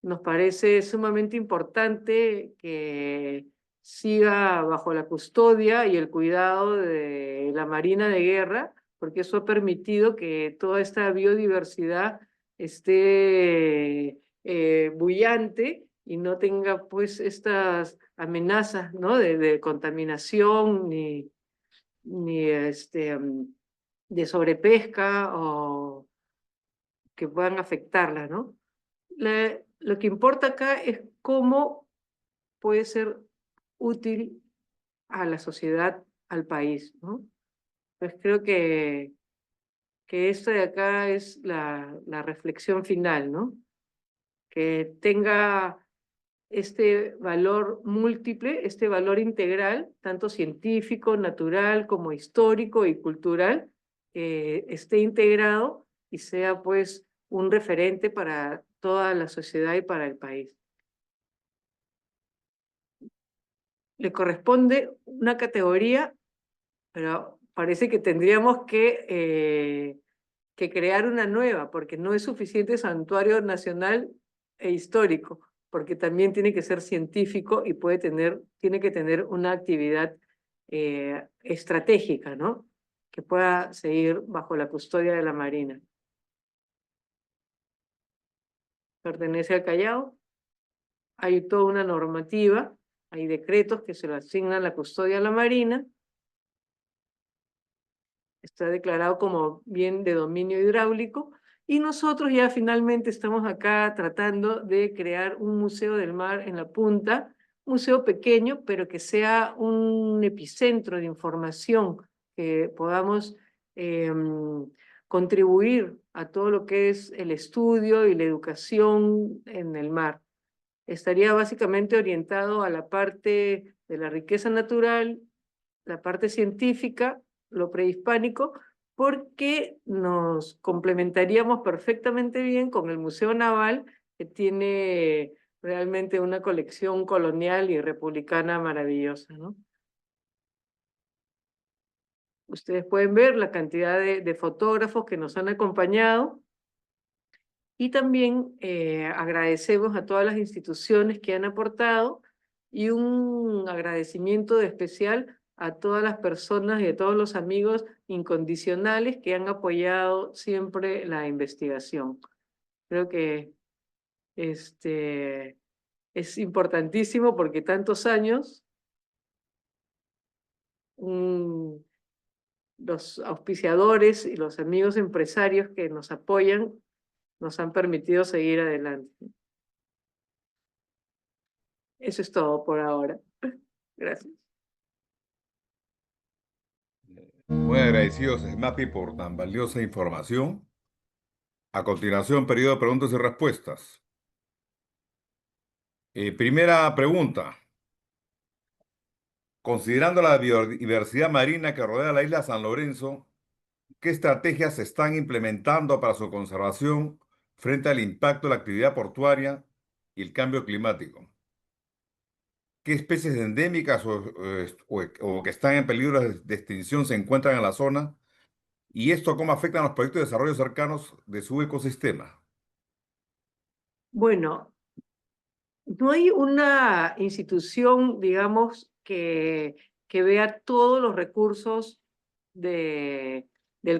Nos parece sumamente importante que siga bajo la custodia y el cuidado de la Marina de Guerra, porque eso ha permitido que toda esta biodiversidad esté bullante y no tenga pues estas amenazas, ¿no? de contaminación ni de sobrepesca o que puedan afectarla, ¿no? Lo que importa acá es cómo puede ser útil a la sociedad, al país, ¿no? Pues creo que esto de acá es la reflexión final, ¿no? Que tenga este valor múltiple, este valor integral, tanto científico, natural, como histórico y cultural, que esté integrado y sea pues un referente para toda la sociedad y para el país. Le corresponde una categoría, pero parece que tendríamos que crear una nueva, porque no es suficiente santuario nacional e histórico, porque también tiene que ser científico y tiene que tener una actividad estratégica, ¿no? Que pueda seguir bajo la custodia de la Marina. Pertenece al Callao, hay toda una normativa, hay decretos que se lo asignan la custodia a la Marina, está declarado como bien de dominio hidráulico, y nosotros ya finalmente estamos acá tratando de crear un museo del mar en la punta, museo pequeño, pero que sea un epicentro de información, que podamos contribuir a todo lo que es el estudio y la educación en el mar. Estaría básicamente orientado a la parte de la riqueza natural, la parte científica, lo prehispánico, porque nos complementaríamos perfectamente bien con el Museo Naval, que tiene realmente una colección colonial y republicana maravillosa, ¿no? Ustedes pueden ver la cantidad de fotógrafos que nos han acompañado, y también agradecemos a todas las instituciones que han aportado, y un agradecimiento especial a todas las personas y a todos los amigos incondicionales que han apoyado siempre la investigación. Creo que es importantísimo, porque tantos años los auspiciadores y los amigos empresarios que nos apoyan nos han permitido seguir adelante. Eso es todo por ahora. Gracias. Muy agradecidos, SMAPI, por tan valiosa información. A continuación, periodo de preguntas y respuestas. Primera pregunta. Considerando la biodiversidad marina que rodea la isla San Lorenzo, ¿qué estrategias se están implementando para su conservación frente al impacto de la actividad portuaria y el cambio climático? ¿Qué especies endémicas o que están en peligro de extinción se encuentran en la zona? ¿Y esto cómo afecta a los proyectos de desarrollo cercanos de su ecosistema? Bueno, no hay una institución, digamos, que vea todos los recursos del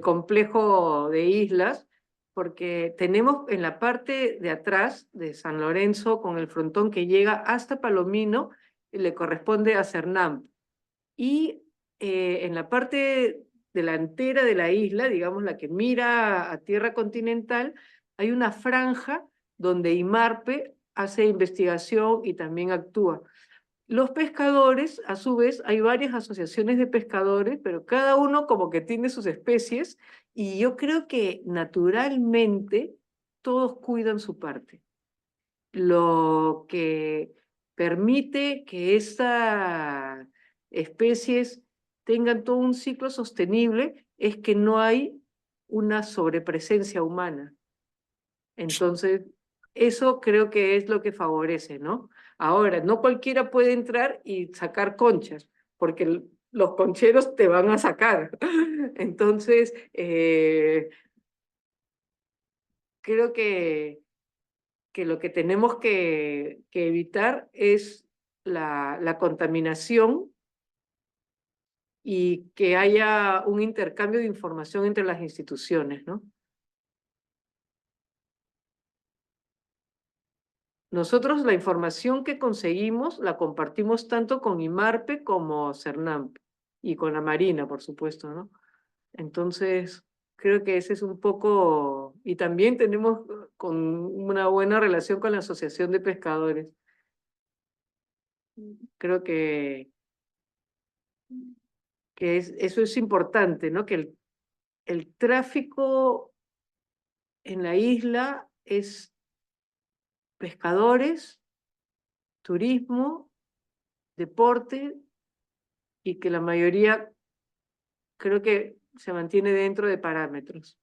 complejo de islas, porque tenemos en la parte de atrás de San Lorenzo, con el frontón que llega hasta Palomino, le corresponde a Cernam. Y en la parte delantera de la isla, digamos la que mira a tierra continental, hay una franja donde IMARPE hace investigación y también actúa. Los pescadores, a su vez, hay varias asociaciones de pescadores, pero cada uno como que tiene sus especies, y yo creo que naturalmente todos cuidan su parte. Lo que permite que estas especies tengan todo un ciclo sostenible es que no hay una sobrepresencia humana. Entonces, eso creo que es lo que favorece, ¿no? Ahora, no cualquiera puede entrar y sacar conchas, porque los concheros te van a sacar. Entonces, creo que lo que tenemos que evitar es la contaminación, y que haya un intercambio de información entre las instituciones, ¿no? Nosotros la información que conseguimos la compartimos tanto con IMARPE como CERNAMP, y con la Marina, por supuesto, ¿no? Entonces, creo que ese es un poco, y también tenemos con una buena relación con la Asociación de Pescadores. Creo que eso es importante, ¿no? Que el tráfico en la isla es pescadores, turismo, deporte, y que la mayoría creo que se mantiene dentro de parámetros.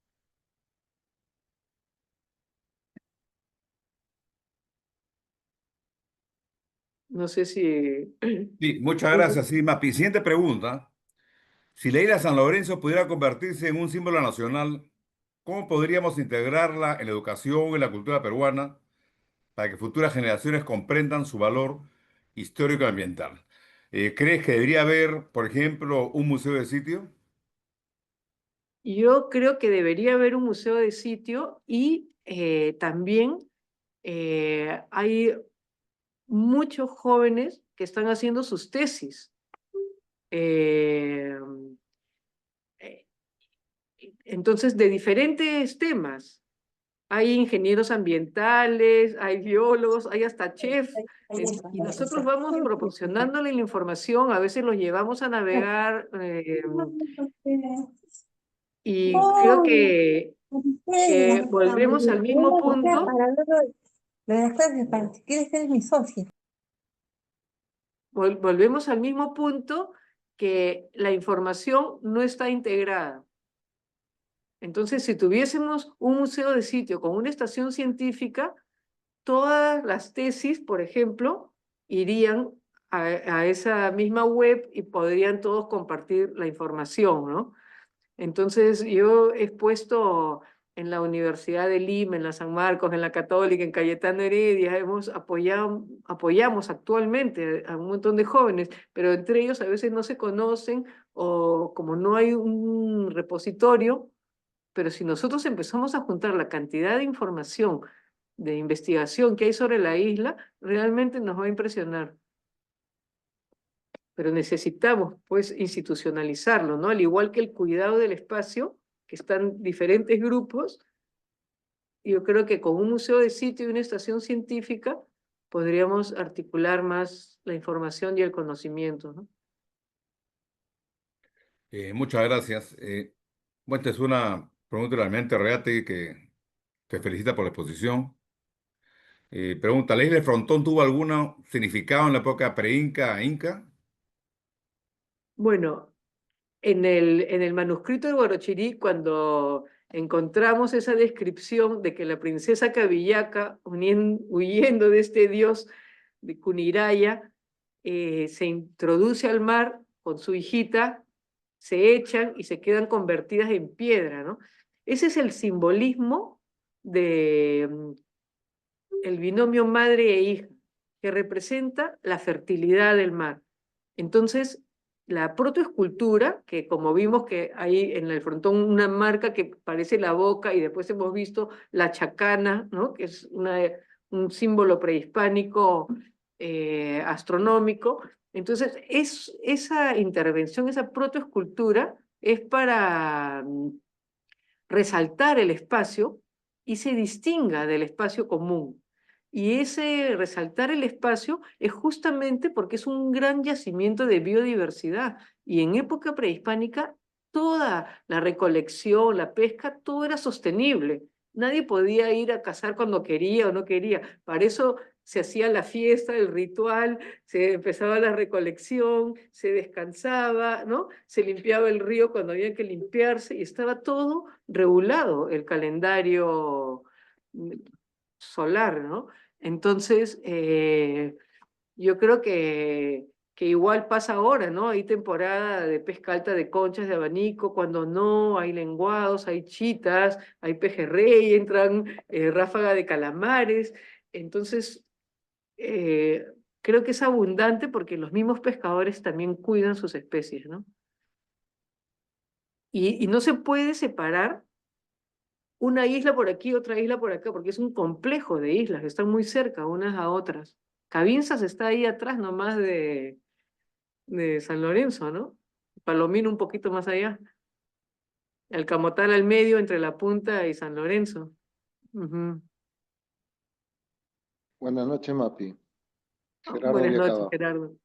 No sé si... Sí, muchas gracias. Sí, Mapi. Siguiente pregunta. Si la isla San Lorenzo pudiera convertirse en un símbolo nacional, ¿cómo podríamos integrarla en la educación y la cultura peruana para que futuras generaciones comprendan su valor histórico y ambiental? ¿Crees que debería haber, por ejemplo, un museo de sitio? Yo creo que debería haber un museo de sitio y también hay muchos jóvenes que están haciendo sus tesis. Eh, eh, entonces, de diferentes temas. Hay ingenieros ambientales, hay biólogos, hay hasta chefs, y nosotros vamos proporcionándole la información, a veces los llevamos a navegar, y creo que volvemos al mismo punto, volvemos al mismo punto que la información no está integrada. Entonces, si tuviésemos un museo de sitio con una estación científica, todas las tesis, por ejemplo, irían a esa misma web y podrían todos compartir la información, ¿no? Entonces, yo he expuesto en la Universidad de Lima, en la San Marcos, en la Católica, en Cayetano Heredia, apoyamos actualmente a un montón de jóvenes, pero entre ellos a veces no se conocen o como no hay un repositorio, pero si nosotros empezamos a juntar la cantidad de información, de investigación que hay sobre la isla, realmente nos va a impresionar. Pero necesitamos, pues, institucionalizarlo, ¿no? Al igual que el cuidado del espacio, que están diferentes grupos, yo creo que con un museo de sitio y una estación científica podríamos articular más la información y el conocimiento, ¿no? Muchas gracias. Bueno, esta es una pregunta realmente reate que te felicita por la exposición. Pregunta, ¿la isla de Frontón tuvo algún significado en la época pre-Inca, Inca? Bueno, en el manuscrito de Guarochirí, cuando encontramos esa descripción de que la princesa Cabillaca, huyendo de este dios de Cuniraya, se introduce al mar con su hijita, se echan y se quedan convertidas en piedra, ¿no? Ese es el simbolismo de el binomio madre e hija, que representa la fertilidad del mar. Entonces, la protoescultura, que como vimos que hay en el frontón una marca que parece la boca, y después hemos visto la chacana, ¿no? Que es un símbolo prehispánico astronómico. Entonces, esa intervención, esa protoescultura, es para resaltar el espacio y se distinga del espacio común. Y ese resaltar el espacio es justamente porque es un gran yacimiento de biodiversidad. Y en época prehispánica, toda la recolección, la pesca, todo era sostenible. Nadie podía ir a cazar cuando quería o no quería. Para eso se hacía la fiesta, el ritual, se empezaba la recolección, se descansaba, ¿no? Se limpiaba el río cuando había que limpiarse y estaba todo regulado, el calendario solar, ¿no? Entonces, yo creo que igual pasa ahora, ¿no? Hay temporada de pesca alta de conchas de abanico, cuando no, hay lenguados, hay chitas, hay pejerrey, entran ráfaga de calamares. Entonces, eh, creo que es abundante porque los mismos pescadores también cuidan sus especies, ¿no? Y no se puede separar una isla por aquí, otra isla por acá, porque es un complejo de islas que están muy cerca unas a otras. Cabinzas está ahí atrás nomás de San Lorenzo, ¿no? Palomino un poquito más allá. El Camotal al medio entre La Punta y San Lorenzo. Ujú. Buenas noches, Mapi. Gerardo Buenas de noches, acá. Gerardo.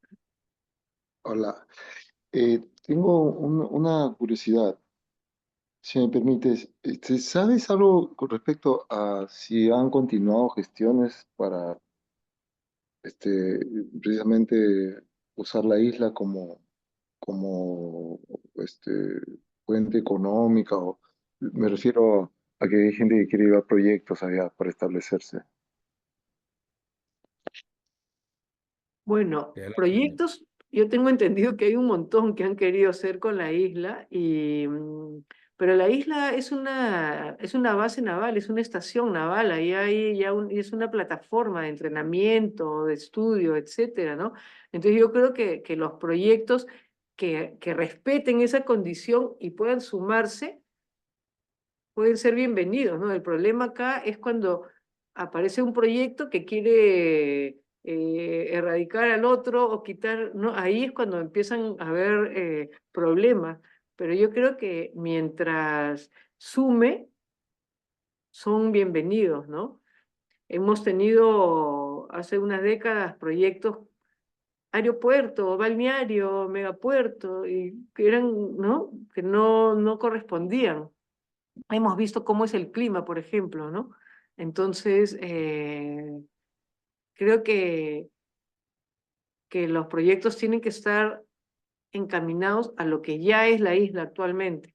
Hola. Tengo una curiosidad, si me permites. ¿Sabes algo con respecto a si han continuado gestiones para precisamente usar la isla como este, fuente económica? O, me refiero a que hay gente que quiere llevar proyectos allá para establecerse. Y Bueno, adelante. proyectos, yo tengo entendido que hay un montón que han querido hacer con la isla, pero la isla es una base naval, es una estación naval, ahí hay ya es una plataforma de entrenamiento, de estudio, etcétera, ¿no? Entonces yo creo que los proyectos que respeten esa condición y puedan sumarse, pueden ser bienvenidos, ¿no? El problema acá es cuando aparece un proyecto que quiere erradicar al otro o quitar, ¿no? Ahí es cuando empiezan a haber problemas. Pero yo creo que mientras sume, son bienvenidos, ¿no? Hemos tenido hace unas décadas proyectos aeropuerto, balneario, megapuerto, y que eran, ¿no? Que no correspondían. Hemos visto cómo es el clima, por ejemplo, ¿no? Entonces, creo que los proyectos tienen que estar encaminados a lo que ya es la isla actualmente.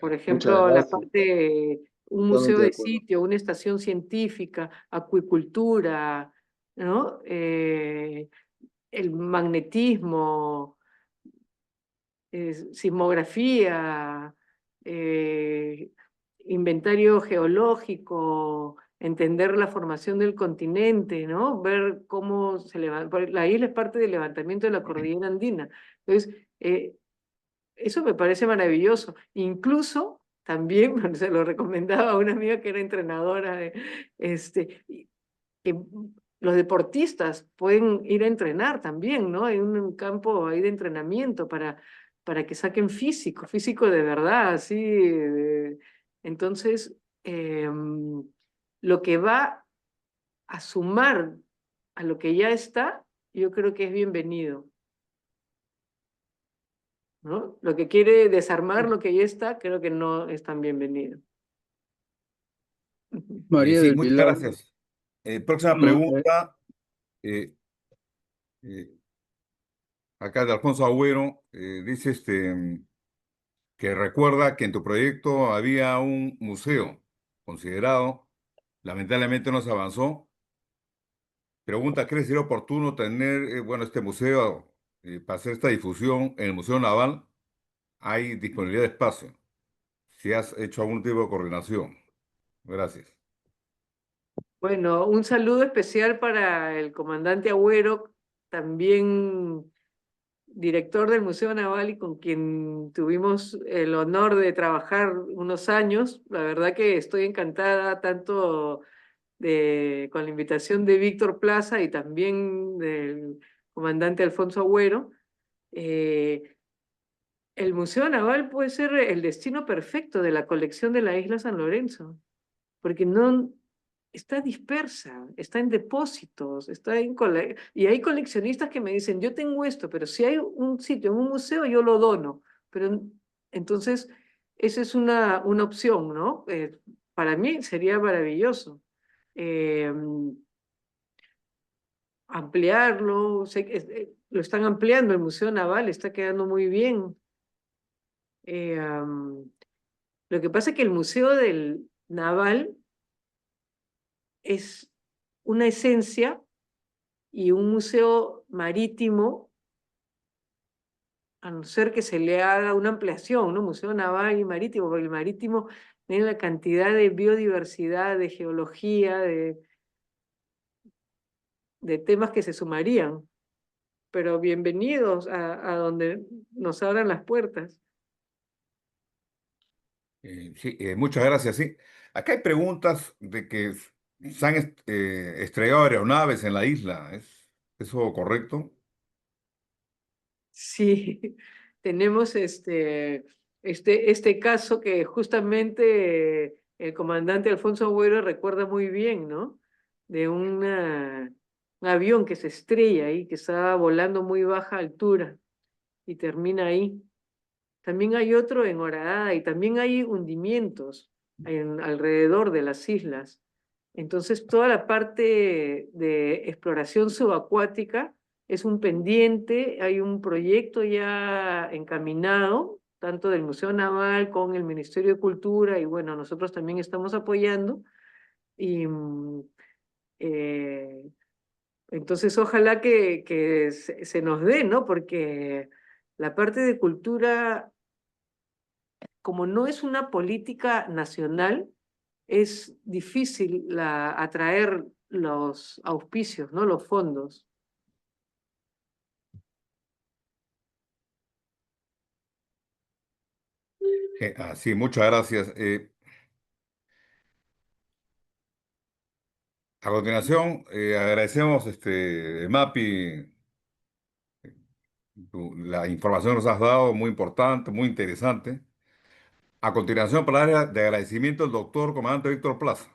Por Muchas ejemplo, la gracias. parte, un museo Totalmente de de acuerdo. sitio, una estación científica, acuicultura, ¿no? El magnetismo, sismografía, eh, inventario geológico, entender la formación del continente, ¿no? Ver cómo se levanta. La isla es parte del levantamiento de la cordillera andina. Entonces, eso me parece maravilloso. Incluso también se lo recomendaba a una amiga que era entrenadora que los deportistas pueden ir a entrenar también, ¿no? Hay un campo ahí de entrenamiento para que saquen físico, físico de verdad, así. Entonces, lo que va a sumar a lo que ya está, yo creo que es bienvenido, ¿no? Lo que quiere desarmar lo que ya está, creo que no es tan bienvenido. María Sí, del muchas Pilar. gracias. Próxima Mm, pregunta, eh, eh, acá de Alfonso Agüero, dice que recuerda que en tu proyecto había un museo considerado, lamentablemente no se avanzó. Pregunta, ¿crees que sería oportuno tener, bueno, este museo para hacer esta difusión en el Museo Naval? ¿Hay disponibilidad de espacio? Si has hecho algún tipo de coordinación. Gracias. Bueno, un saludo especial para el comandante Agüero, también director del Museo Naval y con quien tuvimos el honor de trabajar unos años. La verdad que estoy encantada tanto con la invitación de Víctor Plaza y también del comandante Alfonso Agüero. Eh, el Museo Naval puede ser el destino perfecto de la colección de la isla San Lorenzo, porque no está dispersa, está en depósitos, y hay coleccionistas que me dicen, yo tengo esto, pero si hay un sitio en un museo, yo lo dono. Pero entonces, esa es una opción, ¿no? Para mí sería maravilloso. Eh, ampliarlo, sé que lo están ampliando, el Museo Naval está quedando muy bien. Lo que pasa es que el Museo del Naval es una esencia y un museo marítimo, a no ser que se le haga una ampliación, ¿no? Museo naval y marítimo, porque el marítimo tiene la cantidad de biodiversidad, de geología, de temas que se sumarían. Pero bienvenidos a donde nos abran las puertas. Sí, muchas gracias. Sí, acá hay preguntas de que se han estrellado aeronaves en la isla. ¿Es eso correcto? Sí, tenemos este caso que justamente el comandante Alfonso Agüero recuerda muy bien, ¿no? De un avión que se estrella ahí, que estaba volando muy baja altura y termina ahí. También hay otro en Oradada y también hay hundimientos alrededor de las islas. Entonces, toda la parte de exploración subacuática es un pendiente, hay un proyecto ya encaminado, tanto del Museo Naval con el Ministerio de Cultura, y bueno, nosotros también estamos apoyando. Y eh, entonces, ojalá que se nos dé, ¿no? Porque la parte de cultura, como no es una política nacional, es difícil atraer los auspicios, ¿no? Los fondos. Sí, muchas gracias. A continuación, agradecemos, Mapi, la información que nos has dado, muy importante, muy interesante. A continuación, palabras de agradecimiento al doctor comandante Víctor Plaza.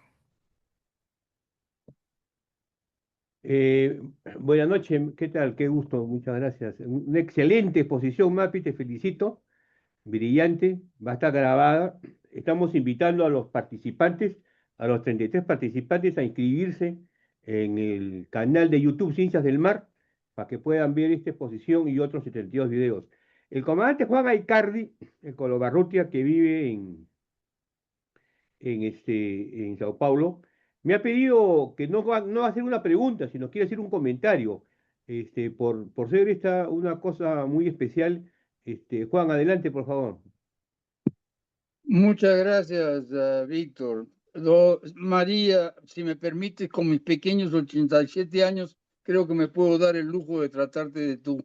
Eh, Buenas noches, ¿qué tal? Qué gusto, muchas gracias. Una excelente exposición, Mapi, te felicito. Brillante, va a estar grabada. Estamos invitando a los participantes, a los 33 participantes, a inscribirse en el canal de YouTube Ciencias del Mar, para que puedan ver esta exposición y otros 72 videos. El comandante Juan Aicardi, el Colobarrutia, que vive en Sao Paulo, me ha pedido que no va a hacer una pregunta, sino quiere hacer un comentario, por ser esta una cosa muy especial. Juan, adelante, por favor. Muchas gracias, Víctor. María, si me permites, con mis pequeños 87 años, creo que me puedo dar el lujo de tratarte de tú.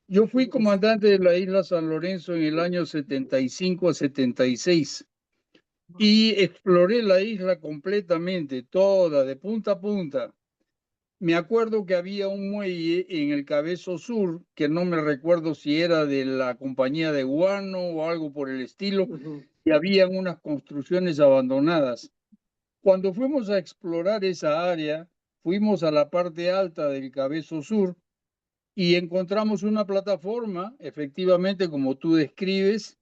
Yo fui comandante de la isla San Lorenzo en el año 75 a 76 y exploré la isla completamente, toda, de punta a punta. Me acuerdo que había un muelle en el Cabezo Sur, que no me recuerdo si era de la compañía de Guano o algo por el estilo, y habían unas construcciones abandonadas. Cuando fuimos a explorar esa área, fuimos a la parte alta del Cabezo Sur y encontramos una plataforma, efectivamente, como tú describes.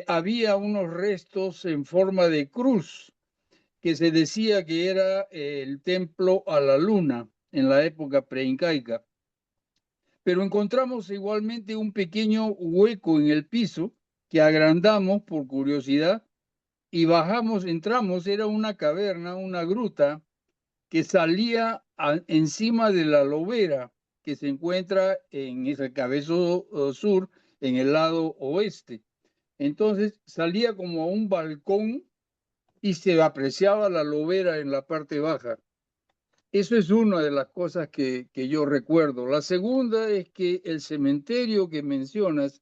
Había unos restos en forma de cruz que se decía que era el templo a la luna en la época preincaica. Pero encontramos igualmente un pequeño hueco en el piso que agrandamos por curiosidad y bajamos, entramos, era una caverna, una gruta que salía encima de la lobera que se encuentra en ese Cabezo Sur, en el lado oeste. Entonces salía como a un balcón y se apreciaba la lobera en la parte baja. Eso es una de las cosas que yo recuerdo. La segunda es que el cementerio que mencionas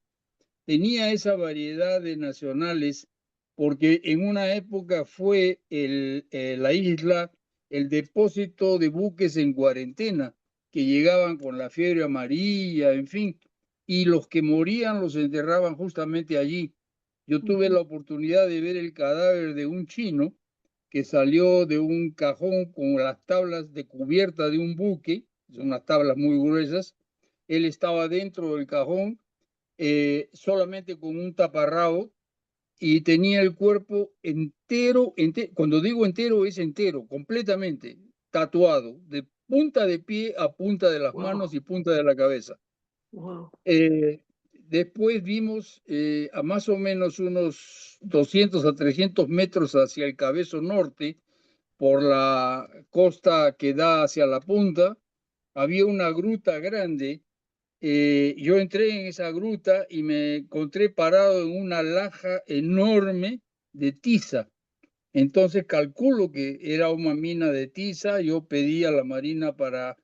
tenía esa variedad de nacionales porque en una época fue la isla el depósito de buques en cuarentena que llegaban con la fiebre amarilla, en fin, y los que morían los enterraban justamente allí. Yo tuve la oportunidad de ver el cadáver de un chino que salió de un cajón con las tablas de cubierta de un buque, son unas tablas muy gruesas. Él estaba dentro del cajón solamente con un taparrabo y tenía el cuerpo entero, cuando digo entero es entero, completamente tatuado, de punta de pie a punta de las manos y punta de la cabeza. Después vimos a más o menos unos 200 a 300 metros hacia el Cabezo Norte, por la costa que da hacia la punta, había una gruta grande. Yo entré en esa gruta y me encontré parado en una laja enorme de tiza. Entonces calculo que era una mina de tiza. Yo pedí a la Marina para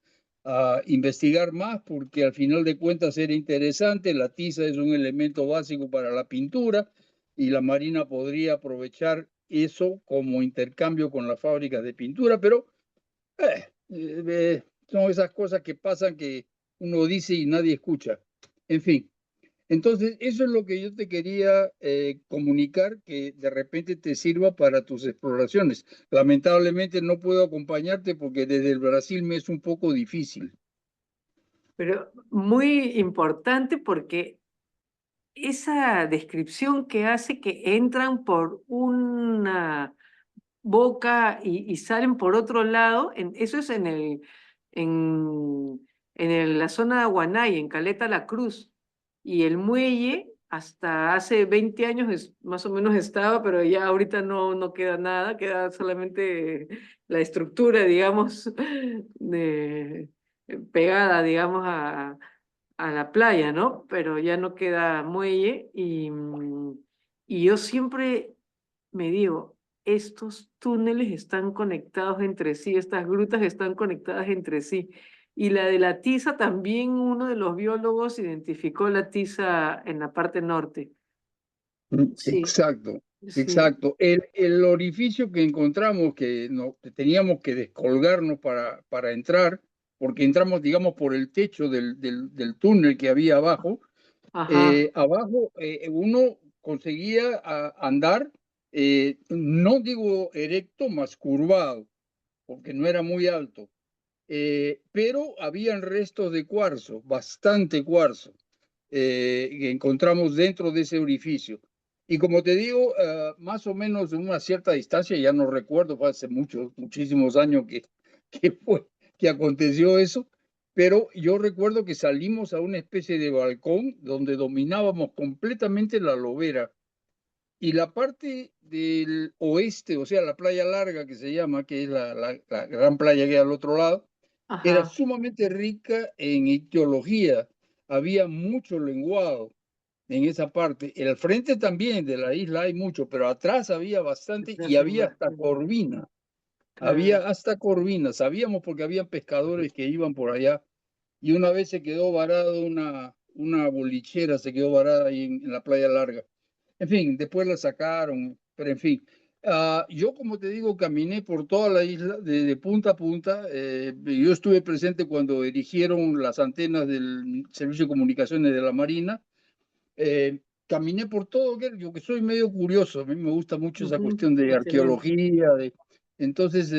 investigar más porque al final de cuentas era interesante. La tiza es un elemento básico para la pintura y la Marina podría aprovechar eso como intercambio con las fábricas de pintura, pero son esas cosas que pasan que uno dice y nadie escucha. En fin, Entonces, eso es lo que yo te quería comunicar, que de repente te sirva para tus exploraciones. Lamentablemente no puedo acompañarte porque desde el Brasil me es un poco difícil. Pero muy importante porque esa descripción que hace que entran por una boca y salen por otro lado, eso es la zona de Aguanay, en Caleta La Cruz. Y el muelle, hasta hace 20 años más o menos estaba, pero ya ahorita no queda nada, queda solamente la estructura, digamos, pegada, digamos, a la playa, ¿no? Pero ya no queda muelle y yo siempre me digo, estos túneles están conectados entre sí, estas grutas están conectadas entre sí. Y la de la tiza también uno de los biólogos identificó la tiza en la parte norte. Sí, Exacto, sí. exacto. El orificio que encontramos, que teníamos que descolgarnos para entrar, porque entramos, digamos, por el techo del túnel que había abajo. Ajá. Abajo uno conseguía andar, no digo erecto, más curvado, porque no era muy alto. Pero habían restos de cuarzo, bastante cuarzo, que encontramos dentro de ese orificio. Y como te digo, más o menos en una cierta distancia, ya no recuerdo, fue hace muchísimos años que, fue, que aconteció eso, pero yo recuerdo que salimos a una especie de balcón donde dominábamos completamente la lobera. Y la parte del oeste, o sea, la playa larga que se llama, que es la gran playa que hay al otro lado, era Ajá. sumamente rica en ictiología. Había mucho lenguado en esa parte. En el frente también de la isla hay mucho, pero atrás había bastante y Estás en había hasta Brasil. corvina. Claro. Había hasta corvina. Sabíamos porque habían pescadores que iban por allá. Y una vez se quedó varada una bolichera, se quedó varada ahí en la playa larga. En fin, después la sacaron, pero en fin. Yo, como te digo, caminé por toda la isla, de punta a punta. Yo estuve presente cuando erigieron las antenas del Servicio de Comunicaciones de la Marina. Caminé por todo, yo que soy medio curioso, a mí me gusta mucho esa Ujú. cuestión de Excelente. arqueología, entonces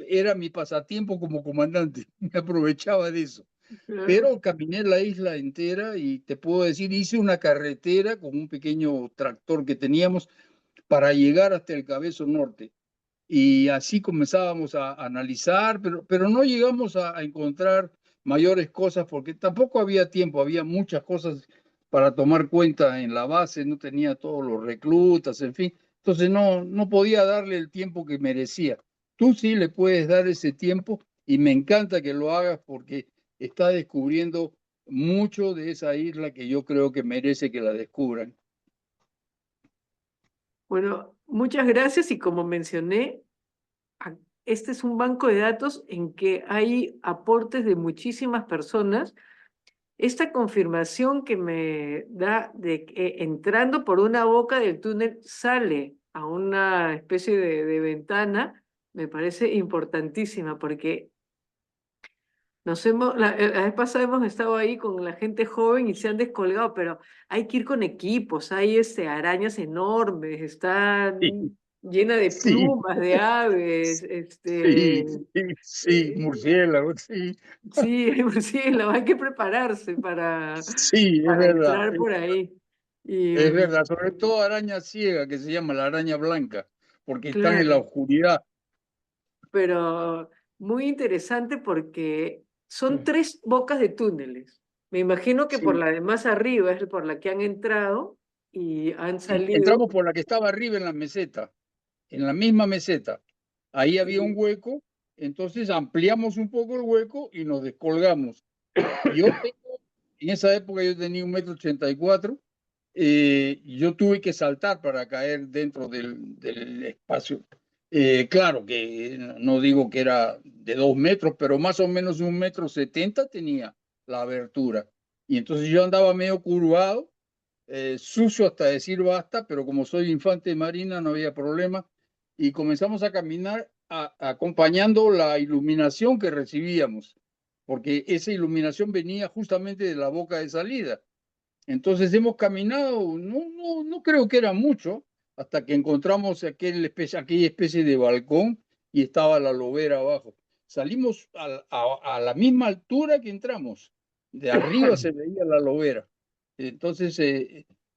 era mi pasatiempo como comandante, me aprovechaba de eso. Claro. Pero caminé la isla entera y te puedo decir, hice una carretera con un pequeño tractor que teníamos para llegar hasta el Cabezo Norte. Y así comenzábamos a analizar, pero no llegamos a encontrar mayores cosas porque tampoco había tiempo, había muchas cosas para tomar cuenta en la base, no tenía todos los reclutas, en fin. Entonces no podía darle el tiempo que merecía. Tú sí le puedes dar ese tiempo y me encanta que lo hagas porque está descubriendo mucho de esa isla que yo creo que merece que la descubran. Bueno, muchas gracias y como mencioné, este es un banco de datos en que hay aportes de muchísimas personas. Esta confirmación que me da de que entrando por una boca del túnel sale a una especie de ventana, me parece importantísima porque la vez pasada hemos estado ahí con la gente joven y se han descolgado, pero hay que ir con equipos, hay arañas enormes, están llenas de Sí, plumas de aves, sí, sí, sí, eh, murciélagos, sí. sí, murciélagos, hay que prepararse Sí, es para verdad, entrar por ahí. Y, es verdad, sobre todo araña ciega que se llama la araña blanca, porque están en la claro, oscuridad. pero muy interesante porque son 3 bocas de túneles. Me imagino que por Sí, la de más arriba es por la que han entrado y han salido. entramos por la que estaba arriba en la meseta, en la misma meseta. Ahí había un y- hueco, entonces ampliamos un poco el hueco y nos descolgamos. Yo tengo, en esa época yo tenía 1,84 m, yo tuve que saltar para caer dentro del espacio. Claro que no digo que era de 2 metros, pero más o menos 1,70 m tenía la abertura. Y entonces yo andaba medio curvado, sucio hasta decir basta, pero como soy infante de marina no había problema. Y comenzamos a caminar acompañando la iluminación que recibíamos, porque esa iluminación venía justamente de la boca de salida. Entonces hemos caminado, no creo que era mucho, hasta que encontramos aquella especie de balcón y estaba la lobera abajo. Salimos a la misma altura que entramos. De arriba se veía la lobera. Entonces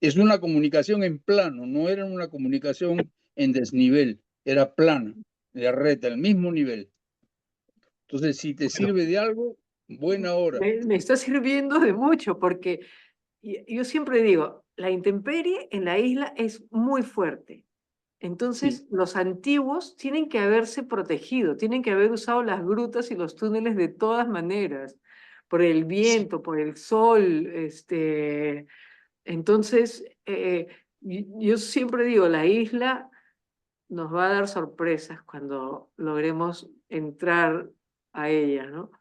es una comunicación en plano, no era una comunicación en desnivel, era plana, de recta, el mismo nivel. Entonces, si te sirve de algo, buena hora. Me está sirviendo de mucho porque yo siempre digo, la intemperie en la isla es muy fuerte. Entonces, los antiguos tienen que haberse protegido, tienen que haber usado las grutas y los túneles de todas maneras, por el viento, por el sol. Entonces, yo siempre digo, la isla nos va a dar sorpresas cuando logremos entrar a ella, ¿no?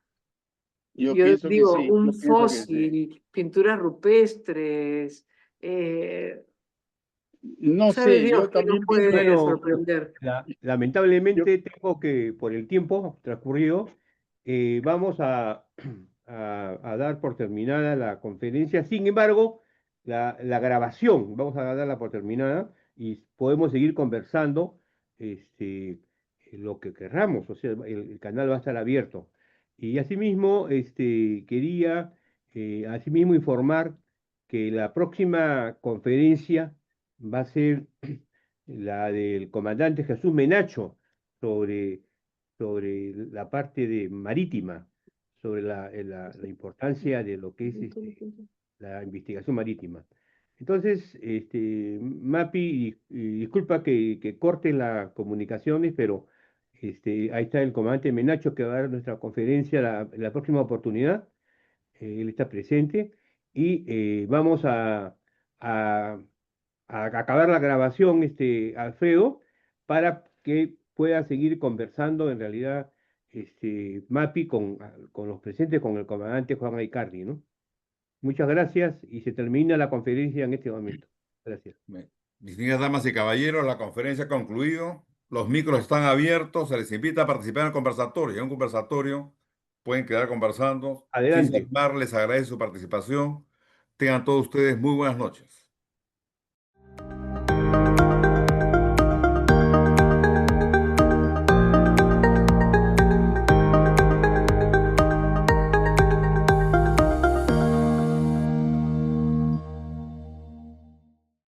Yo Yo pienso que digo, sí, un yo pienso que sí. fósil, pinturas rupestres, No sabe sé, Dios yo que nos también pienso puede que Bueno, sorprender. lamentablemente tengo que, por el tiempo transcurrido, vamos a dar por terminada la conferencia. Sin embargo, la grabación, vamos a darla por terminada y podemos seguir conversando lo que querramos. O sea, el canal va a estar abierto. Y asimismo, quería asimismo informar que la próxima conferencia va a ser la del comandante Jesús Menacho sobre, sobre la parte de marítima, sobre la importancia de lo que es la investigación marítima. Entonces, Mapi, y disculpa que corte las comunicaciones, pero ahí está el comandante Menacho que va a dar nuestra conferencia la próxima oportunidad. Él está presente y vamos a acabar la grabación, Alfredo, para que pueda seguir conversando en realidad Mapi con los presentes, con el comandante Juan Aicardi, ¿no? Muchas gracias y se termina la conferencia en este momento. Gracias. Distinguidas damas y caballeros, la conferencia ha concluido. Los micros están abiertos. Se les invita a participar en el conversatorio. En un conversatorio pueden quedar conversando. Adelante. César Mar les agradece su participación. Tengan todos ustedes muy buenas noches.